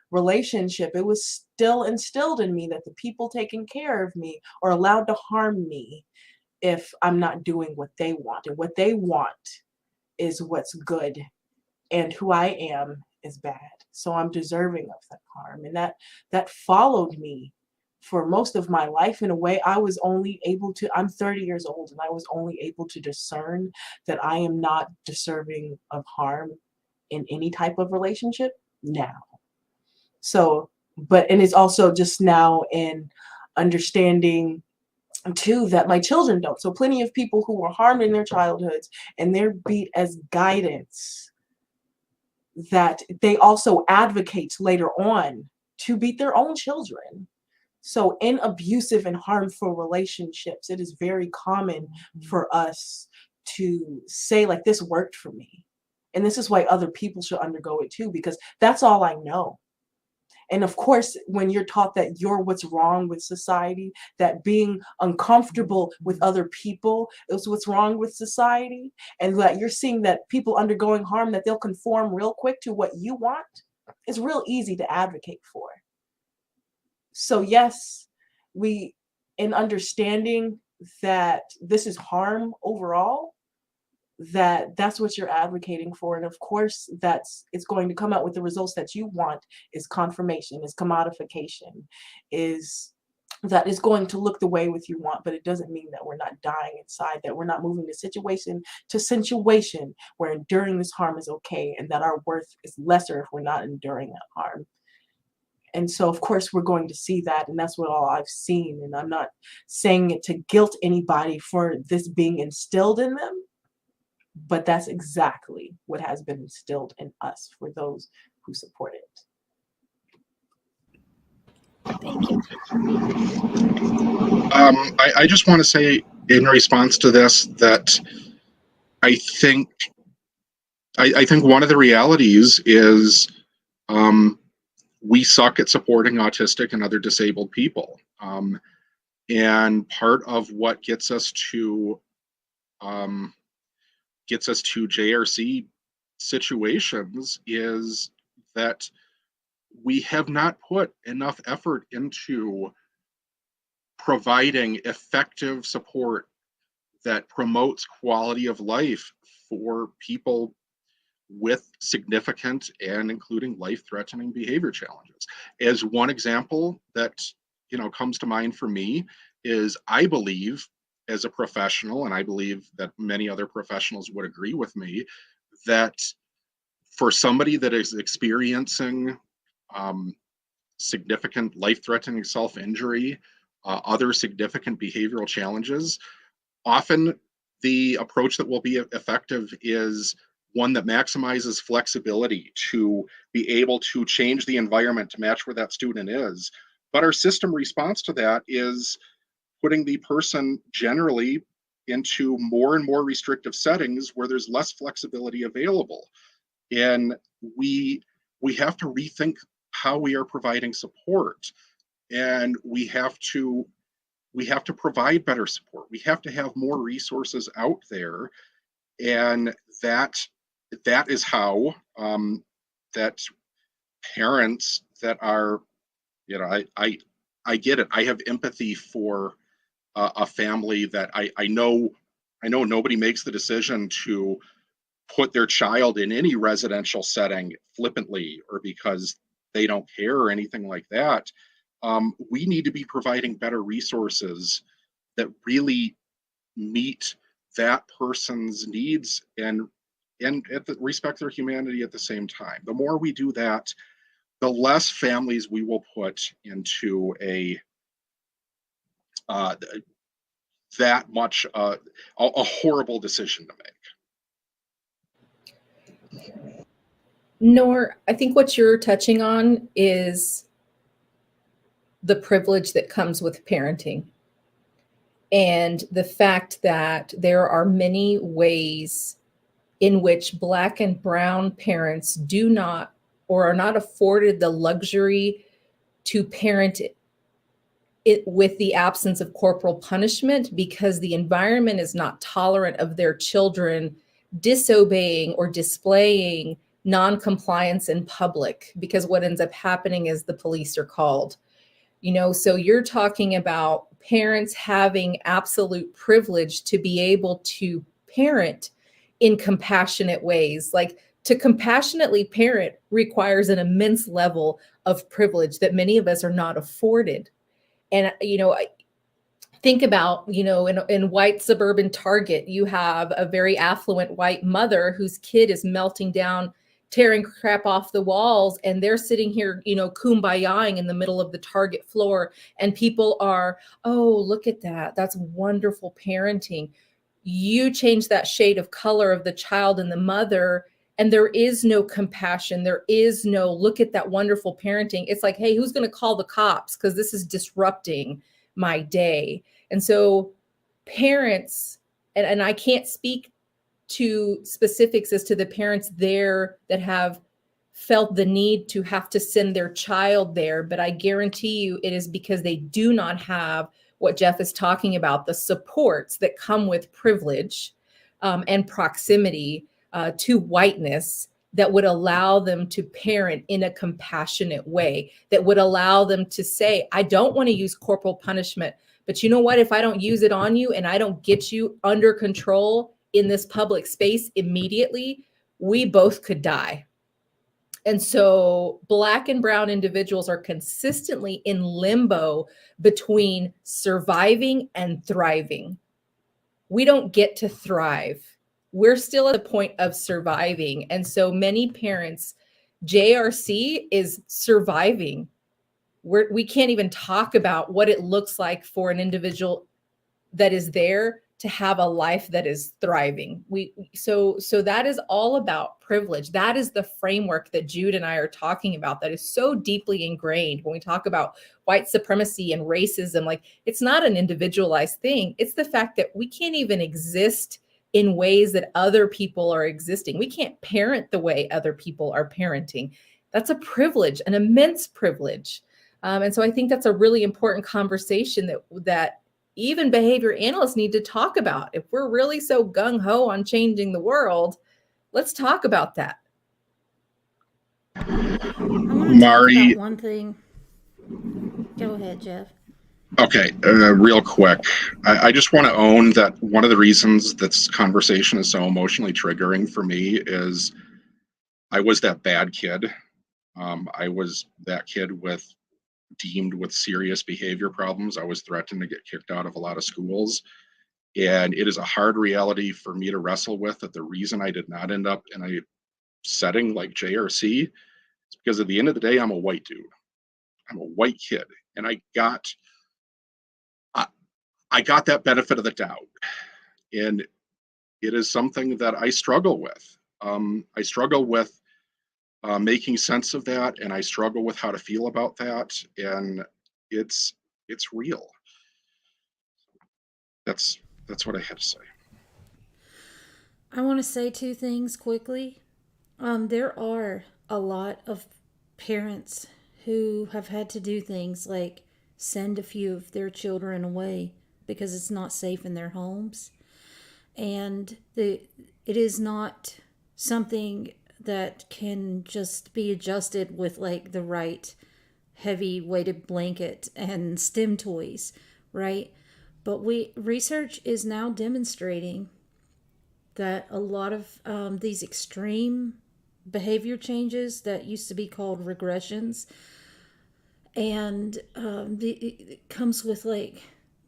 relationship, it was still instilled in me that the people taking care of me are allowed to harm me if I'm not doing what they want. And what they want is what's good, and who I am is bad. So I'm deserving of that harm. And that followed me for most of my life. In a way, I was only able to, I'm 30 years old, and I was only able to discern that I am not deserving of harm in any type of relationship now. So, and it's also just now in understanding too that my children don't. So plenty of people who were harmed in their childhoods and they're beat as guidance, that they also advocate later on to beat their own children. So in abusive and harmful relationships, it is very common for us to say, like, this worked for me. And this is why other people should undergo it too, because that's all I know. And of course, when you're taught that you're what's wrong with society, that being uncomfortable with other people is what's wrong with society, and that you're seeing that people undergoing harm, that they'll conform real quick to what you want, it's real easy to advocate for. So yes, in understanding that this is harm overall, that's what you're advocating for. And of course, it's going to come out with the results that you want, is confirmation, is commodification, is that is going to look the way with you want, but it doesn't mean that we're not dying inside, that we're not moving to situation where enduring this harm is okay, and that our worth is lesser if we're not enduring that harm. And so, of course, we're going to see that, and that's what all I've seen. And I'm not saying it to guilt anybody for this being instilled in them, but that's exactly what has been instilled in us for those who support it. Thank you. I just want to say in response to this that I think one of the realities is we suck at supporting autistic and other disabled people, and part of what gets us to JRC situations is that we have not put enough effort into providing effective support that promotes quality of life for people with significant and including life-threatening behavior challenges. As one example that comes to mind for me is, I believe as a professional, and I believe that many other professionals would agree with me, that for somebody that is experiencing significant life-threatening self-injury, other significant behavioral challenges, often the approach that will be effective is one that maximizes flexibility to be able to change the environment to match where that student is. But our system response to that is putting the person generally into more and more restrictive settings where there's less flexibility available. And we have to rethink how we are providing support, and we have to provide better support. We have to have more resources out there, and that is how that parents that are, I get it. I have empathy for a family that I know nobody makes the decision to put their child in any residential setting flippantly or because they don't care or anything like that. We need to be providing better resources that really meet that person's needs and respect their humanity at the same time. The more we do that, the less families we will put into a horrible decision to make. Nor, I think what you're touching on is the privilege that comes with parenting, and the fact that there are many ways in which Black and Brown parents do not or are not afforded the luxury to parent it with the absence of corporal punishment, because the environment is not tolerant of their children disobeying or displaying non-compliance in public, because what ends up happening is the police are called. So you're talking about parents having absolute privilege to be able to parent in compassionate ways. Like, to compassionately parent requires an immense level of privilege that many of us are not afforded. And, I think about, in white suburban Target, you have a very affluent white mother whose kid is melting down, tearing crap off the walls, and they're sitting here, kumbayaing in the middle of the Target floor, and people are, oh, look at that. That's wonderful parenting. You change that shade of color of the child and the mother, and there is no compassion. There is no, look at that wonderful parenting. It's like, hey, who's going to call the cops? Because this is disrupting my day. And so parents, and I can't speak to specifics as to the parents there that have felt the need to have to send their child there, but I guarantee you it is because they do not have what Jeff is talking about, the supports that come with privilege and proximity to whiteness that would allow them to parent in a compassionate way, that would allow them to say, I don't want to use corporal punishment, but you know what? If I don't use it on you and I don't get you under control in this public space immediately, we both could die. And so Black and brown individuals are consistently in limbo between surviving and thriving. We don't get to thrive. We're still at the point of surviving. And so many parents, JRC is surviving. We can't even talk about what it looks like for an individual that is there to have a life that is thriving. So that is all about privilege. That is the framework that Jude and I are talking about that is so deeply ingrained when we talk about white supremacy and racism. Like, it's not an individualized thing. It's the fact that we can't even exist in ways that other people are existing. We can't parent the way other people are parenting. That's a privilege, an immense privilege. And so I think that's a really important conversation that even behavior analysts need to talk about. If we're really so gung-ho on changing the world, let's talk about that. I want to Mari, talk about one thing. Go ahead, Jeff. Okay, real quick. I just want to own that one of the reasons this conversation is so emotionally triggering for me is I was that bad kid. I was that kid deemed with serious behavior problems. I was threatened to get kicked out of a lot of schools. And it is a hard reality for me to wrestle with, that the reason I did not end up in a setting like JRC is because at the end of the day, I'm a white dude. I'm a white kid. And I got that benefit of the doubt. And it is something that I struggle with. I struggle with making sense of that, and I struggle with how to feel about that. And it's real. That's what I had to say. I want to say two things quickly. There are a lot of parents who have had to do things like send a few of their children away because it's not safe in their homes. And it is not something that can just be adjusted with like the right heavy weighted blanket and STEM toys, right? But research is now demonstrating that a lot of these extreme behavior changes that used to be called regressions, and it comes with like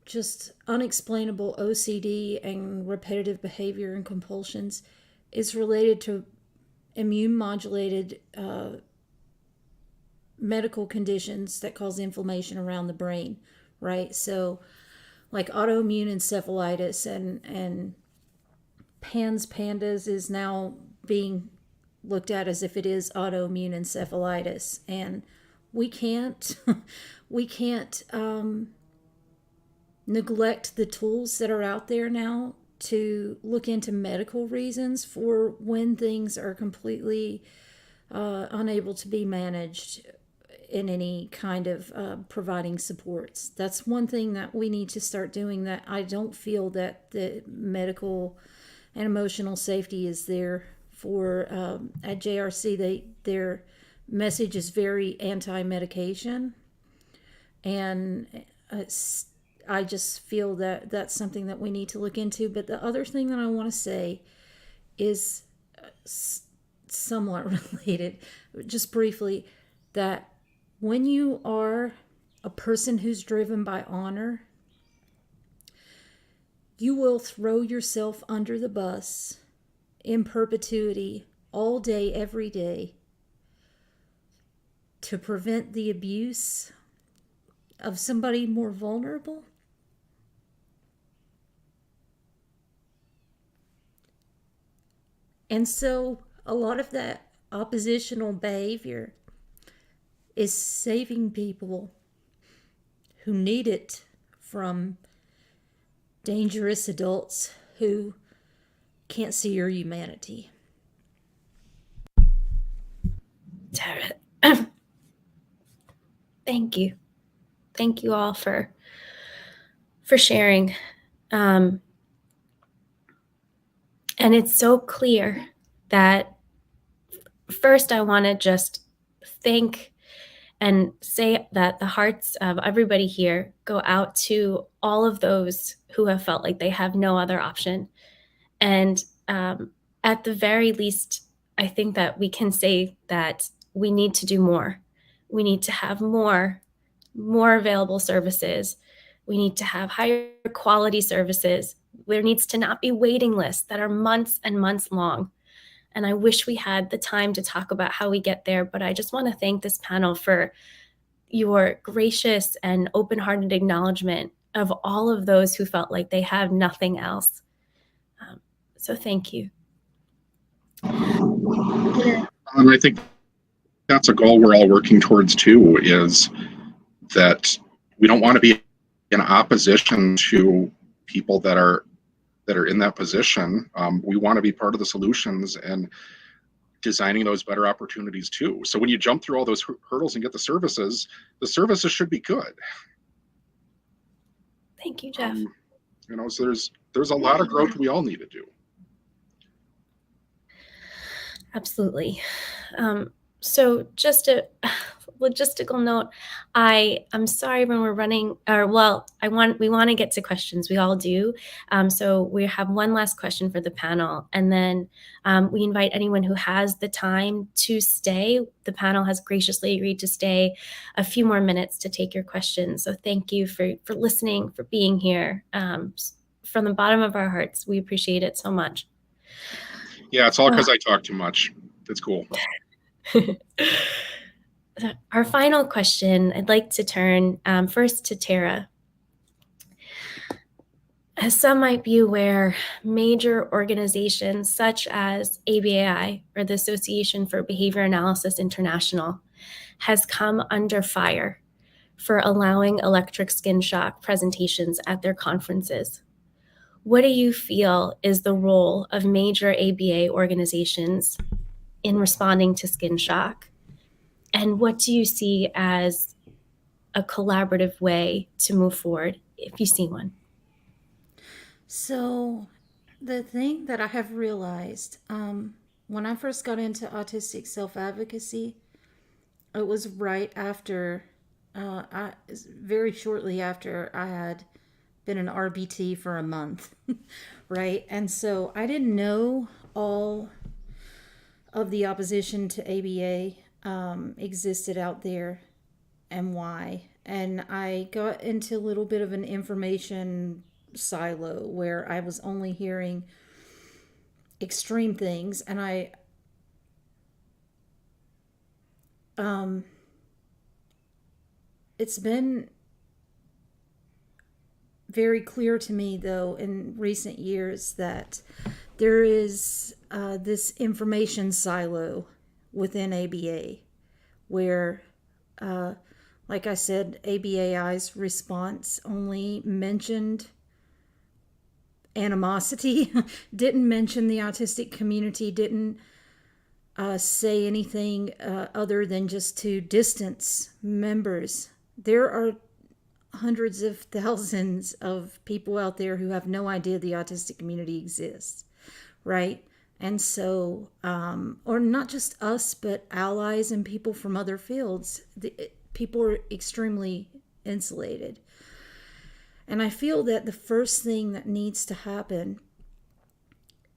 just unexplainable OCD and repetitive behavior and compulsions, is related to immune modulated medical conditions that cause inflammation around the brain, right? So like autoimmune encephalitis and pandas is now being looked at as if it is autoimmune encephalitis. And we can't neglect the tools that are out there now to look into medical reasons for when things are completely unable to be managed in any kind of providing supports. That's one thing that we need to start doing, that I don't feel that the medical and emotional safety is there for. At JRC, their message is very anti-medication, and I just feel that that's something that we need to look into. But the other thing that I want to say is somewhat related, just briefly, that when you are a person who's driven by honor, you will throw yourself under the bus in perpetuity all day, every day, to prevent the abuse of somebody more vulnerable. And so a lot of that oppositional behavior is saving people who need it from dangerous adults who can't see your humanity. Tara, thank you. Thank you all for sharing. And it's so clear that first I want to just thank and say that the hearts of everybody here go out to all of those who have felt like they have no other option. And at the very least, I think that we can say that we need to do more. We need to have more available services. We need to have higher quality services. There needs to not be waiting lists that are months and months long. And I wish we had the time to talk about how we get there, but I just want to thank this panel for your gracious and open-hearted acknowledgement of all of those who felt like they have nothing else. So thank you. And I think that's a goal we're all working towards too, is that we don't want to be in opposition to people that are in that position. We want to be part of the solutions and designing those better opportunities too. So when you jump through all those hurdles and get the services should be good. Thank you, Jeff. So there's a lot of growth we all need to do. Absolutely. So just a logistical note, I'm sorry when we're running, we want to get to questions. We all do. So we have one last question for the panel, and then we invite anyone who has the time to stay. The panel has graciously agreed to stay a few more minutes to take your questions. So thank you for listening, for being here. From the bottom of our hearts, we appreciate it so much. Yeah, it's all because I talk too much. It's cool. Our final question, I'd like to turn first to Tara. As some might be aware, major organizations such as ABAI, or the Association for Behavior Analysis International, has come under fire for allowing electric skin shock presentations at their conferences. What do you feel is the role of major ABA organizations in responding to skin shock? And what do you see as a collaborative way to move forward, if you see one? So the thing that I have realized, when I first got into autistic self-advocacy, it was right after, very shortly after I had been an RBT for a month, right? And so I didn't know all of the opposition to ABA existed out there and why. And I got into a little bit of an information silo where I was only hearing extreme things, and it's been very clear to me, though, in recent years that there is this information silo within ABA where, like I said, ABAI's response only mentioned animosity, didn't mention the autistic community, didn't say anything other than just to distance members. There are hundreds of thousands of people out there who have no idea the autistic community exists, right? And so, or not just us, but allies and people from other fields, people are extremely insulated. And I feel that the first thing that needs to happen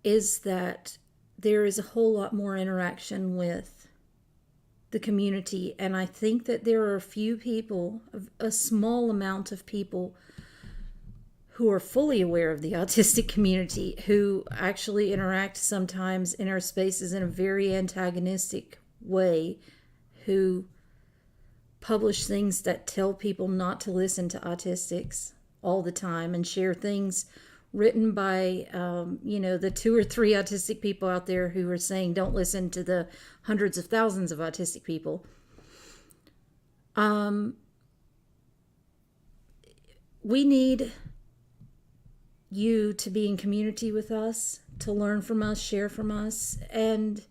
is that there is a whole lot more interaction with the community. And I think that there are a few people, a small amount of people, who are fully aware of the autistic community, who actually interact sometimes in our spaces in a very antagonistic way, who publish things that tell people not to listen to autistics all the time, and share things written by, the 2 or 3 autistic people out there who are saying don't listen to the hundreds of thousands of autistic people. We need you to be in community with us, to learn from us, share from us, and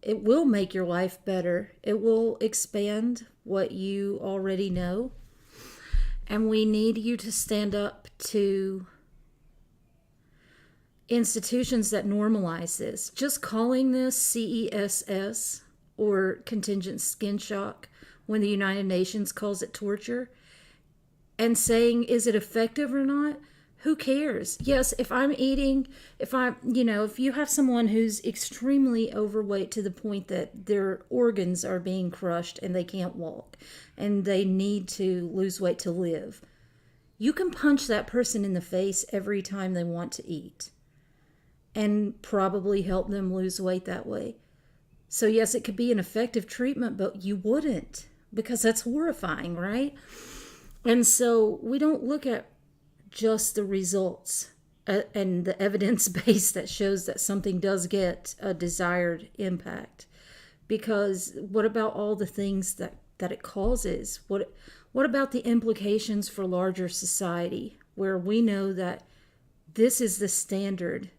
it will make your life better. It will expand what you already know. And we need you to stand up to institutions that normalize this. Just calling this CESS, or contingent skin shock, when the United Nations calls it torture, and saying, is it effective or not? Who cares? Yes, if I'm eating, if you have someone who's extremely overweight to the point that their organs are being crushed and they can't walk and they need to lose weight to live, you can punch that person in the face every time they want to eat and probably help them lose weight that way. So, yes, it could be an effective treatment, but you wouldn't, because that's horrifying, right? And so we don't look at just the results and the evidence base that shows that something does get a desired impact. Because what about all the things that it causes? What about the implications for larger society, where we know that this is the standard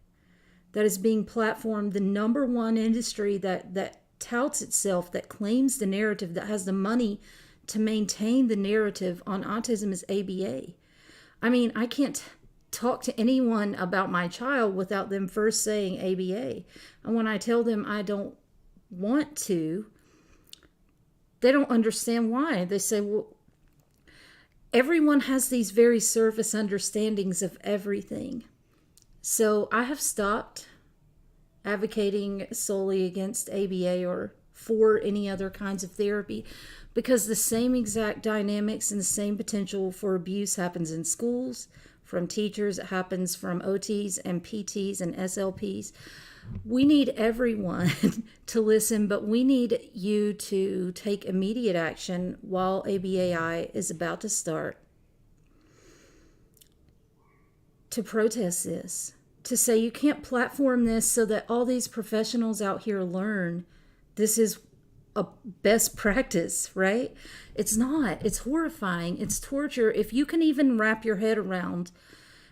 that is being platformed, the number one industry that touts itself, that claims the narrative, that has the money to maintain the narrative on autism is ABA. I mean, I can't talk to anyone about my child without them first saying ABA. And when I tell them I don't want to, they don't understand why. They say, well, everyone has these very surface understandings of everything. So I have stopped advocating solely against ABA or for any other kinds of therapy, because the same exact dynamics and the same potential for abuse happens in schools, from teachers, it happens from OTs and PTs and SLPs. We need everyone to listen, but we need you to take immediate action while ABAI is about to start, to protest this, to say you can't platform this so that all these professionals out here learn this is a best practice, right? It's not. It's horrifying. It's torture. If you can even wrap your head around,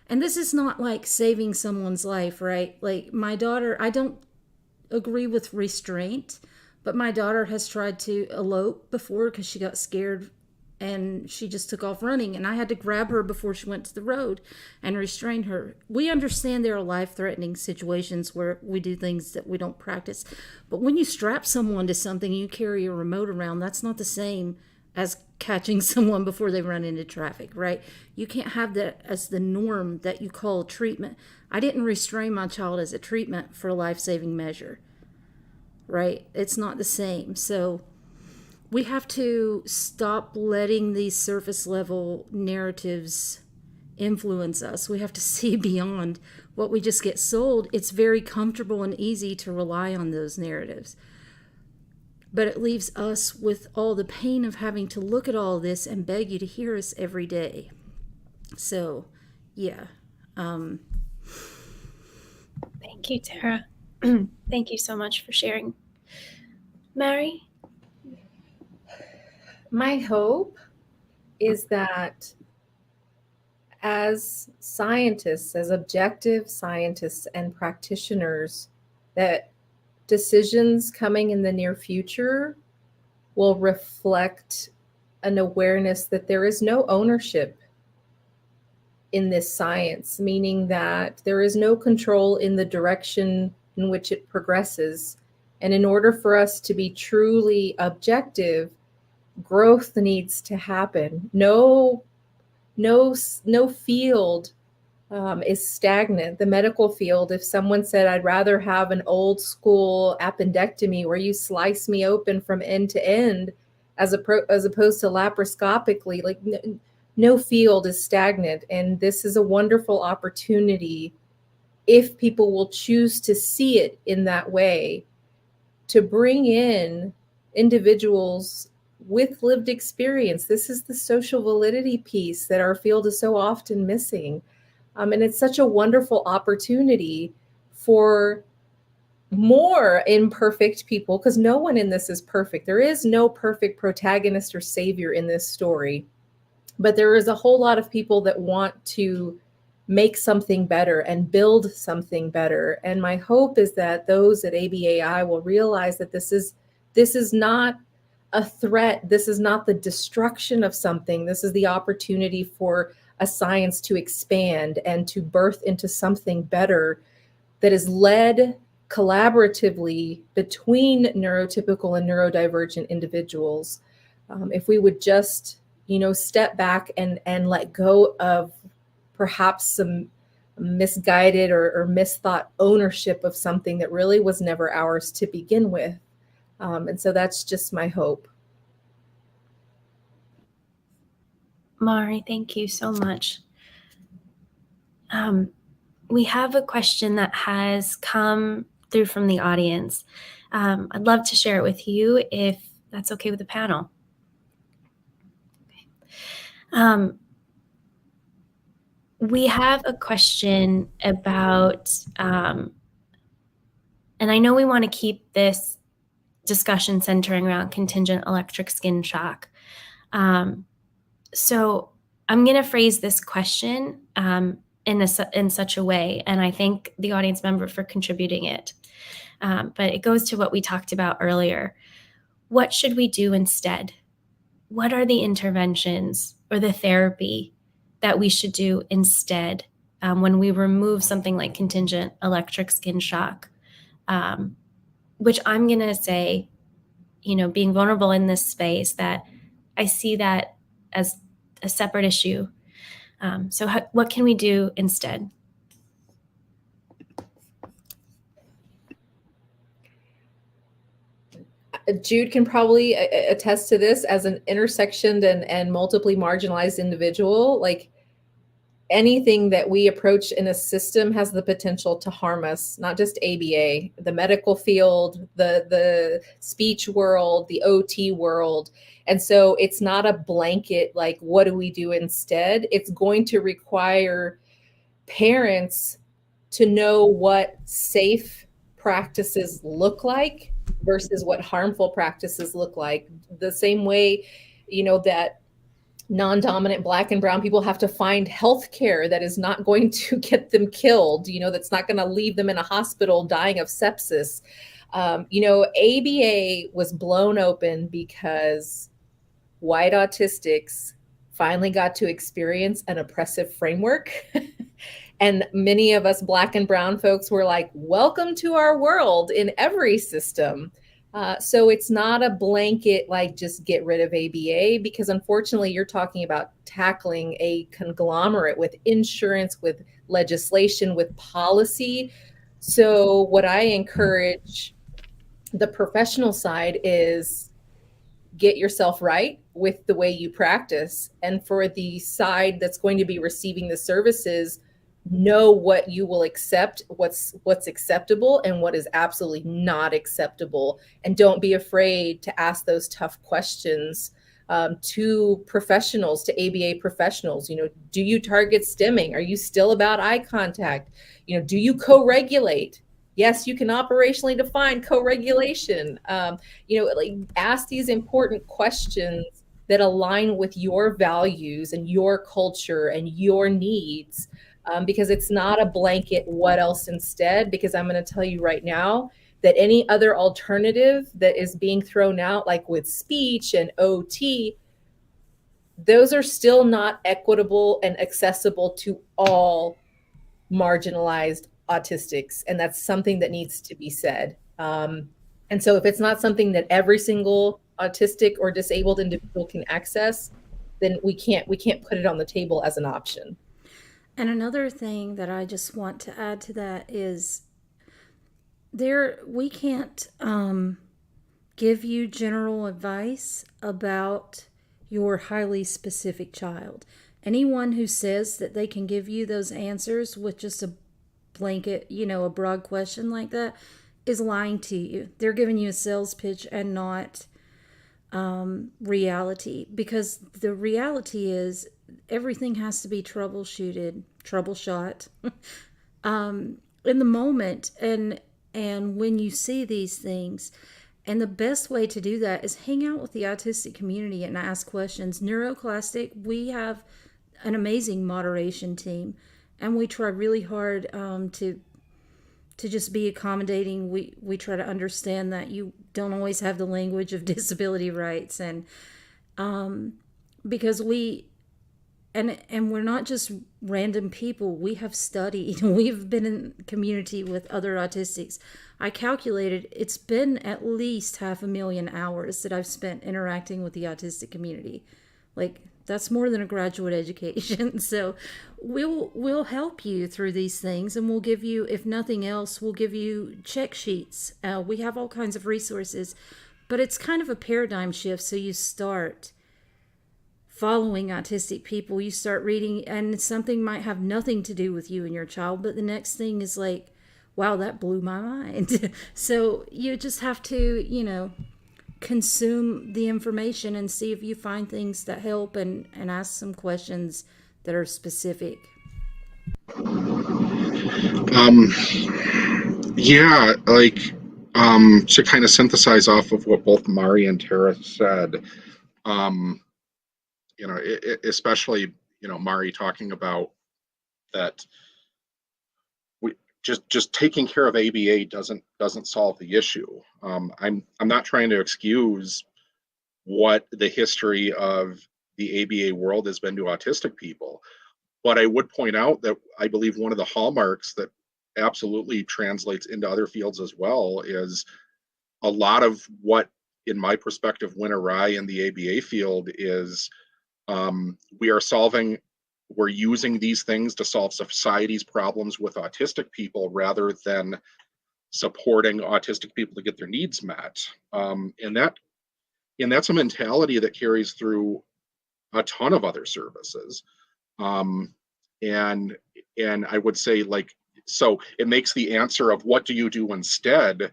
and this is not like saving someone's life, right? Like my daughter, I don't agree with restraint, but my daughter has tried to elope before because she got scared and she just took off running, and I had to grab her before she went to the road and restrain her. We understand there are life-threatening situations where we do things that we don't practice, but when you strap someone to something and you carry a remote around, that's not the same as catching someone before they run into traffic, right? You can't have that as the norm that you call treatment. I didn't restrain my child as a treatment for a life-saving measure, right? It's not the same. So we have to stop letting these surface level narratives influence us. We have to see beyond what we just get sold. It's very comfortable and easy to rely on those narratives, but it leaves us with all the pain of having to look at all this and beg you to hear us every day. So, yeah. Thank you, Tara. Thank you so much for sharing. Mary? My hope is that as scientists, as objective scientists and practitioners, that decisions coming in the near future will reflect an awareness that there is no ownership in this science, meaning that there is no control in the direction in which it progresses. And in order for us to be truly objective, growth needs to happen. No field is stagnant. The medical field, if someone said, I'd rather have an old school appendectomy where you slice me open from end to end as opposed to laparoscopically, like no field is stagnant. And this is a wonderful opportunity, if people will choose to see it in that way, to bring in individuals with lived experience. This is the social validity piece that our field is so often missing. And it's such a wonderful opportunity for more imperfect people, because no one in this is perfect. There is no perfect protagonist or savior in this story, but there is a whole lot of people that want to make something better and build something better. And my hope is that those at ABAI will realize that this is not a threat. This is not the destruction of something. This is the opportunity for a science to expand and to birth into something better that is led collaboratively between neurotypical and neurodivergent individuals. If we would just, step back and let go of perhaps some misguided or misthought ownership of something that really was never ours to begin with. And so that's just my hope. Mari, thank you so much. We have a question that has come through from the audience. I'd love to share it with you if that's okay with the panel. Okay. We have a question about, and I know we want to keep this discussion centering around contingent electric skin shock. So I'm going to phrase this question in such a way, and I thank the audience member for contributing it. But it goes to what we talked about earlier. What should we do instead? What are the interventions or the therapy that we should do instead when we remove something like contingent electric skin shock? Which I'm going to say, being vulnerable in this space, that I see that as a separate issue. So what can we do instead? Jude can probably attest to this as an intersectioned and multiply marginalized individual. Like, anything that we approach in a system has the potential to harm us, not just ABA, the medical field, the speech world, the OT world. And so it's not a blanket, like, what do we do instead? It's going to require parents to know what safe practices look like versus what harmful practices look like. The same way, that non-dominant Black and brown people have to find health care that is not going to get them killed, that's not going to leave them in a hospital dying of sepsis. ABA was blown open because white autistics finally got to experience an oppressive framework. And many of us Black and brown folks were like, welcome to our world in every system. So it's not a blanket, like, just get rid of ABA, because unfortunately you're talking about tackling a conglomerate with insurance, with legislation, with policy. So what I encourage the professional side is get yourself right with the way you practice. And for the side that's going to be receiving the services, know what you will accept, what's acceptable and what is absolutely not acceptable. And don't be afraid to ask those tough questions to professionals, to ABA professionals. Do you target stimming? Are you still about eye contact? Do you co-regulate? Yes, you can operationally define co-regulation. Ask these important questions that align with your values and your culture and your needs. Because it's not a blanket, what else instead? Because I'm going to tell you right now that any other alternative that is being thrown out, like with speech and OT, those are still not equitable and accessible to all marginalized autistics. And that's something that needs to be said. And so if it's not something that every single autistic or disabled individual can access, then we can't put it on the table as an option. And another thing that I just want to add to that is we can't give you general advice about your highly specific child. Anyone who says that they can give you those answers with just a blanket, a broad question like that is lying to you. They're giving you a sales pitch and not reality, because the reality is everything has to be troubleshot in the moment and when you see these things. And the best way to do that is hang out with the autistic community and ask questions. NeuroClastic, we have an amazing moderation team, and we try really hard to just be accommodating. We try to understand that you don't always have the language of disability rights, and because and we're not just random people. We have studied. We've been in community with other autistics. I calculated it's been at least 500,000 hours that I've spent interacting with the autistic community. Like, That's more than a graduate education. So we'll help you through these things, and we'll give you, if nothing else, we'll give you check sheets. We have all kinds of resources, but it's kind of a paradigm shift. So you start following autistic people, you start reading, and something might have nothing to do with you and your child, but the next thing is like, wow, that blew my mind. So you just have to, consume the information and see if you find things that help, and ask some questions that are specific. Yeah, like to kind of synthesize off of what both Mari and Tara said, especially Mari talking about that we just taking care of ABA doesn't solve the issue. I'm not trying to excuse what the history of the ABA world has been to autistic people, but I would point out that I believe one of the hallmarks that absolutely translates into other fields as well is a lot of what, in my perspective, went awry in the ABA field is we're using these things to solve society's problems with autistic people rather than supporting autistic people to get their needs met. And that's a mentality that carries through a ton of other services. And I would say, like, so it makes the answer of what do you do instead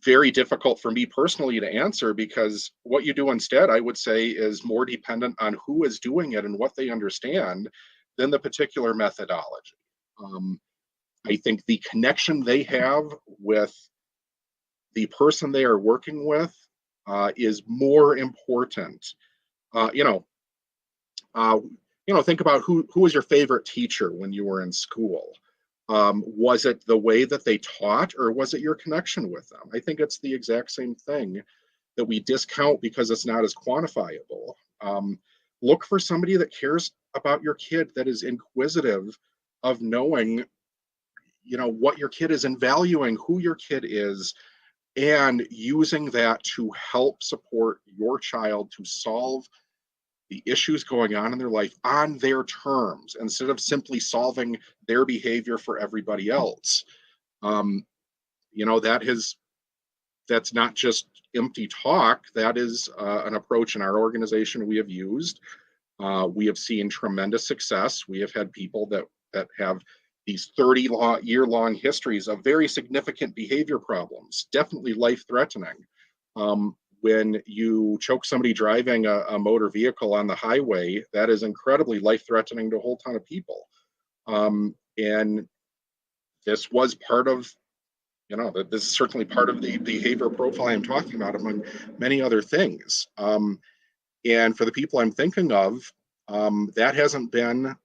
very difficult for me personally to answer, because what you do instead, I would say, is more dependent on who is doing it and what they understand than the particular methodology. I think the connection they have with the person they are working with is more important. Think about who was your favorite teacher when you were in school. Was it the way that they taught, or was it your connection with them? I think it's the exact same thing that we discount because it's not as quantifiable. Look for somebody that cares about your kid, that is inquisitive of knowing, what your kid is and valuing who your kid is, and using that to help support your child to solve the issues going on in their life on their terms, instead of simply solving their behavior for everybody else. That's not just empty talk. That is an approach in our organization we have used. We have seen tremendous success. We have had people that have these 30-year-long histories of very significant behavior problems, definitely life-threatening. When you choke somebody driving a motor vehicle on the highway, that is incredibly life-threatening to a whole ton of people. And this was part of, this is certainly part of the behavior profile I'm talking about, among many other things. And for the people I'm thinking of, that hasn't been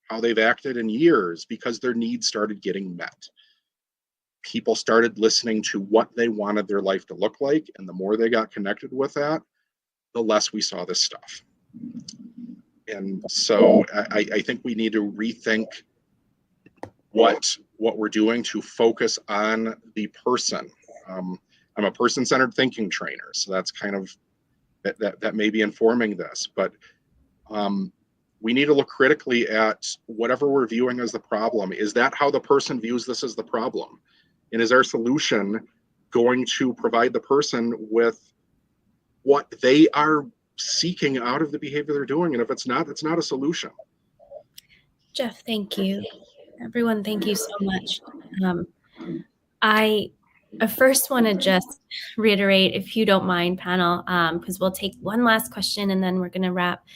how they've acted in years, because their needs started getting met. People started listening to what they wanted their life to look like, and the more they got connected with that, the less we saw this stuff. And so I think we need to rethink what we're doing to focus on the person. I'm a person-centered thinking trainer, so that's kind of that may be informing this, but we need to look critically at whatever we're viewing as the problem. Is that how the person views this as the problem? And is our solution going to provide the person with what they are seeking out of the behavior they're doing? And if it's not a solution. Jeff, thank you. Everyone, thank you so much. I first want to just reiterate, if you don't mind, panel, because we'll take one last question and then we're going to wrap.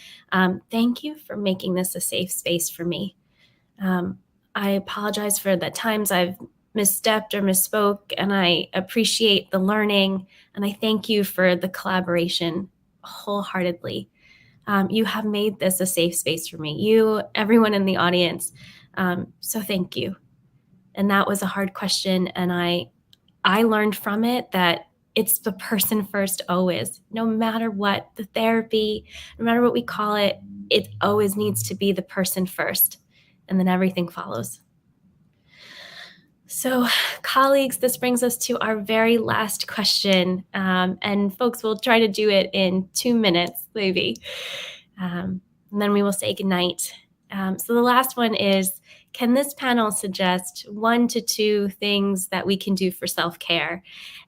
Thank you for making this a safe space for me. I apologize for the times I've misstepped or misspoke, and I appreciate the learning, and I thank you for the collaboration wholeheartedly. You have made this a safe space for me. You, everyone in the audience. So thank you. And that was a hard question. And I learned from it that it's the person first always, no matter what the therapy, no matter what we call it, it always needs to be the person first, and then everything follows. So, colleagues, this brings us to our very last question. And folks, we'll try to do it in 2 minutes, maybe. And then we will say goodnight. So the last one is, can this panel suggest 1 to 2 things that we can do for self-care?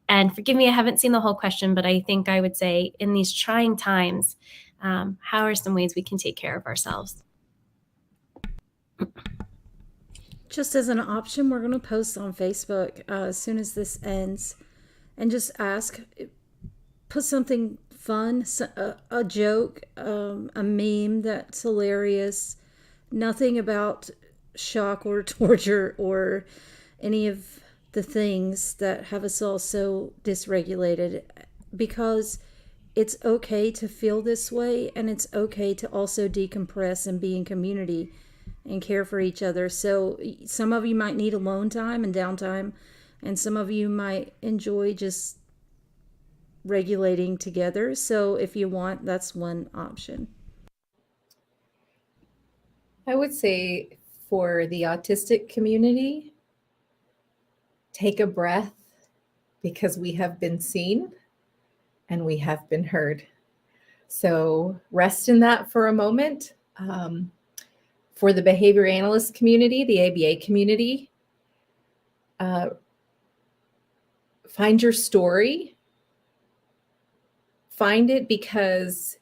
And forgive me, I haven't seen the whole question, but I think I would say in these trying times, how are some ways we can take care of ourselves? Just as an option, we're going to post on Facebook as soon as this ends and just ask, put something fun, a joke, a meme that's hilarious, nothing about shock or torture or any of the things that have us all so dysregulated, because it's okay to feel this way, and it's okay to also decompress and be in community and care for each other. So some of you might need alone time and downtime, and some of you might enjoy just regulating together. So if you want, that's one option. I would say for the autistic community, take a breath, because we have been seen and we have been heard. So rest in that for a moment. For the behavior analyst community, the ABA community, find your story. Find it, because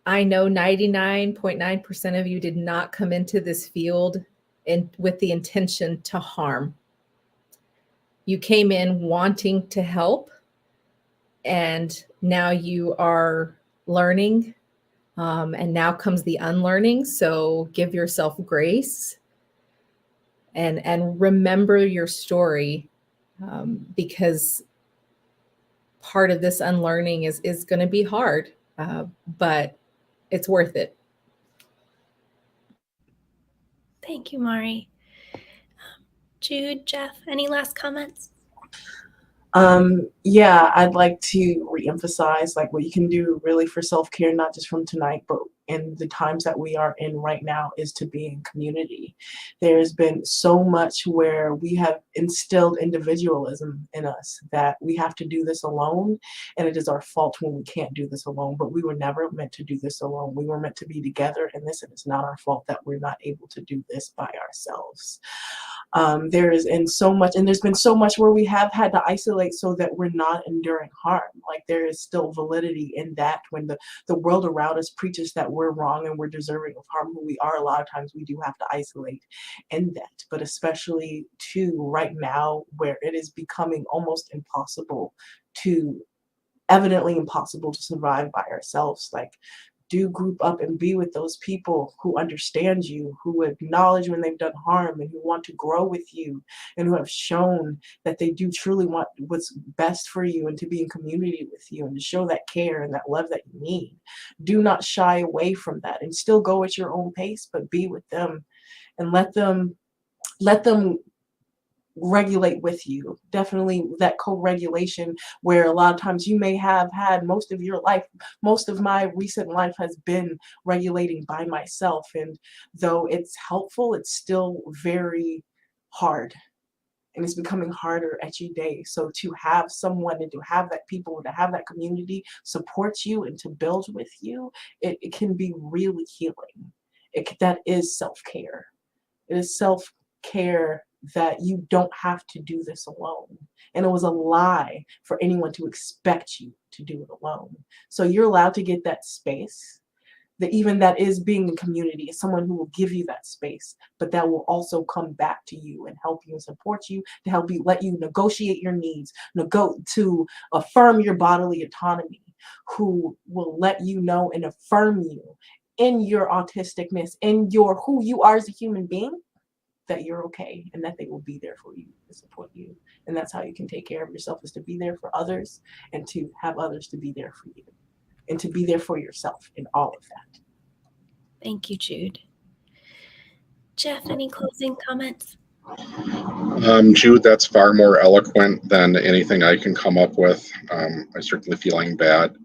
I know 99.9% of you did not come into this field with the intention to harm. You came in wanting to help, and now you are learning, and now comes the unlearning. So give yourself grace and remember your story, because part of this unlearning is going to be hard, but it's worth it. Thank you, Mari. Jude, Jeff, any last comments? Yeah, I'd like to reemphasize like what you can do really for self-care, not just from tonight, but in the times that we are in right now, is to be in community. There's been so much where we have instilled individualism in us that we have to do this alone, and it is our fault when we can't do this alone. But we were never meant to do this alone. We were meant to be together in this, and it's not our fault that we're not able to do this by ourselves. There's been so much where we have had to isolate so that we're not enduring harm. Like, there is still validity in that when the world around us preaches that we're wrong and we're deserving of harm, who we are, a lot of times we do have to isolate in that. But especially too right now, where it is becoming almost evidently impossible to survive by ourselves. Like, do group up and be with those people who understand you, who acknowledge when they've done harm, and who want to grow with you, and who have shown that they do truly want what's best for you, and to be in community with you, and to show that care and that love that you need. Do not shy away from that, and still go at your own pace, but be with them and let them regulate with you. Definitely that co-regulation, where a lot of times you may have had most of my recent life has been regulating by myself, and though it's helpful, it's still very hard, and it's becoming harder every day. So to have someone, and to have that people, to have that community support you and to build with you, it can be really healing. That is self-care. It is self-care, that you don't have to do this alone. And it was a lie for anyone to expect you to do it alone. So you're allowed to get that space. That is being in community, is someone who will give you that space, but that will also come back to you and help you and support you, to help you, let you negotiate your needs, to affirm your bodily autonomy, who will let you know and affirm you in your autisticness, in your who you are as a human being, that you're okay, and that they will be there for you to support you. And that's how you can take care of yourself, is to be there for others, and to have others to be there for you, and to be there for yourself in all of that. Thank you, Jude. Jeff, any closing comments? Jude, that's far more eloquent than anything I can come up with. I'm certainly feeling bad.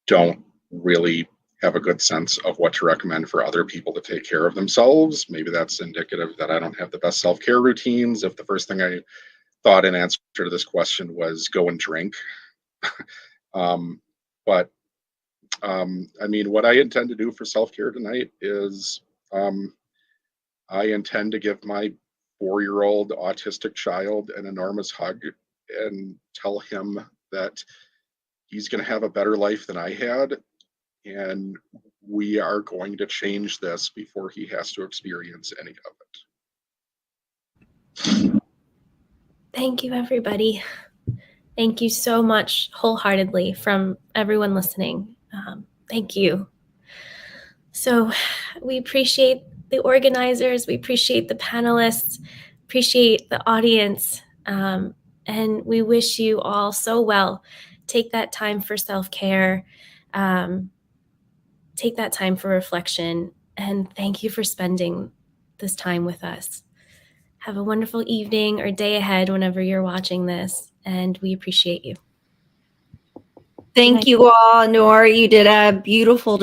Don't really have a good sense of what to recommend for other people to take care of themselves. Maybe that's indicative that I don't have the best self-care routines. If the first thing I thought in answer to this question was go and drink. But I mean, what I intend to do for self-care tonight is I intend to give my 4-year-old autistic child an enormous hug and tell him that he's going to have a better life than I had. And we are going to change this before he has to experience any of it. Thank you, everybody. Thank you so much wholeheartedly from everyone listening. Thank you. So we appreciate the organizers, we appreciate the panelists, appreciate the audience, and we wish you all so well. Take that time for self-care, take that time for reflection, and thank you for spending this time with us. Have a wonderful evening or day ahead whenever you're watching this, and we appreciate you. Thank you all, Nora. You did a beautiful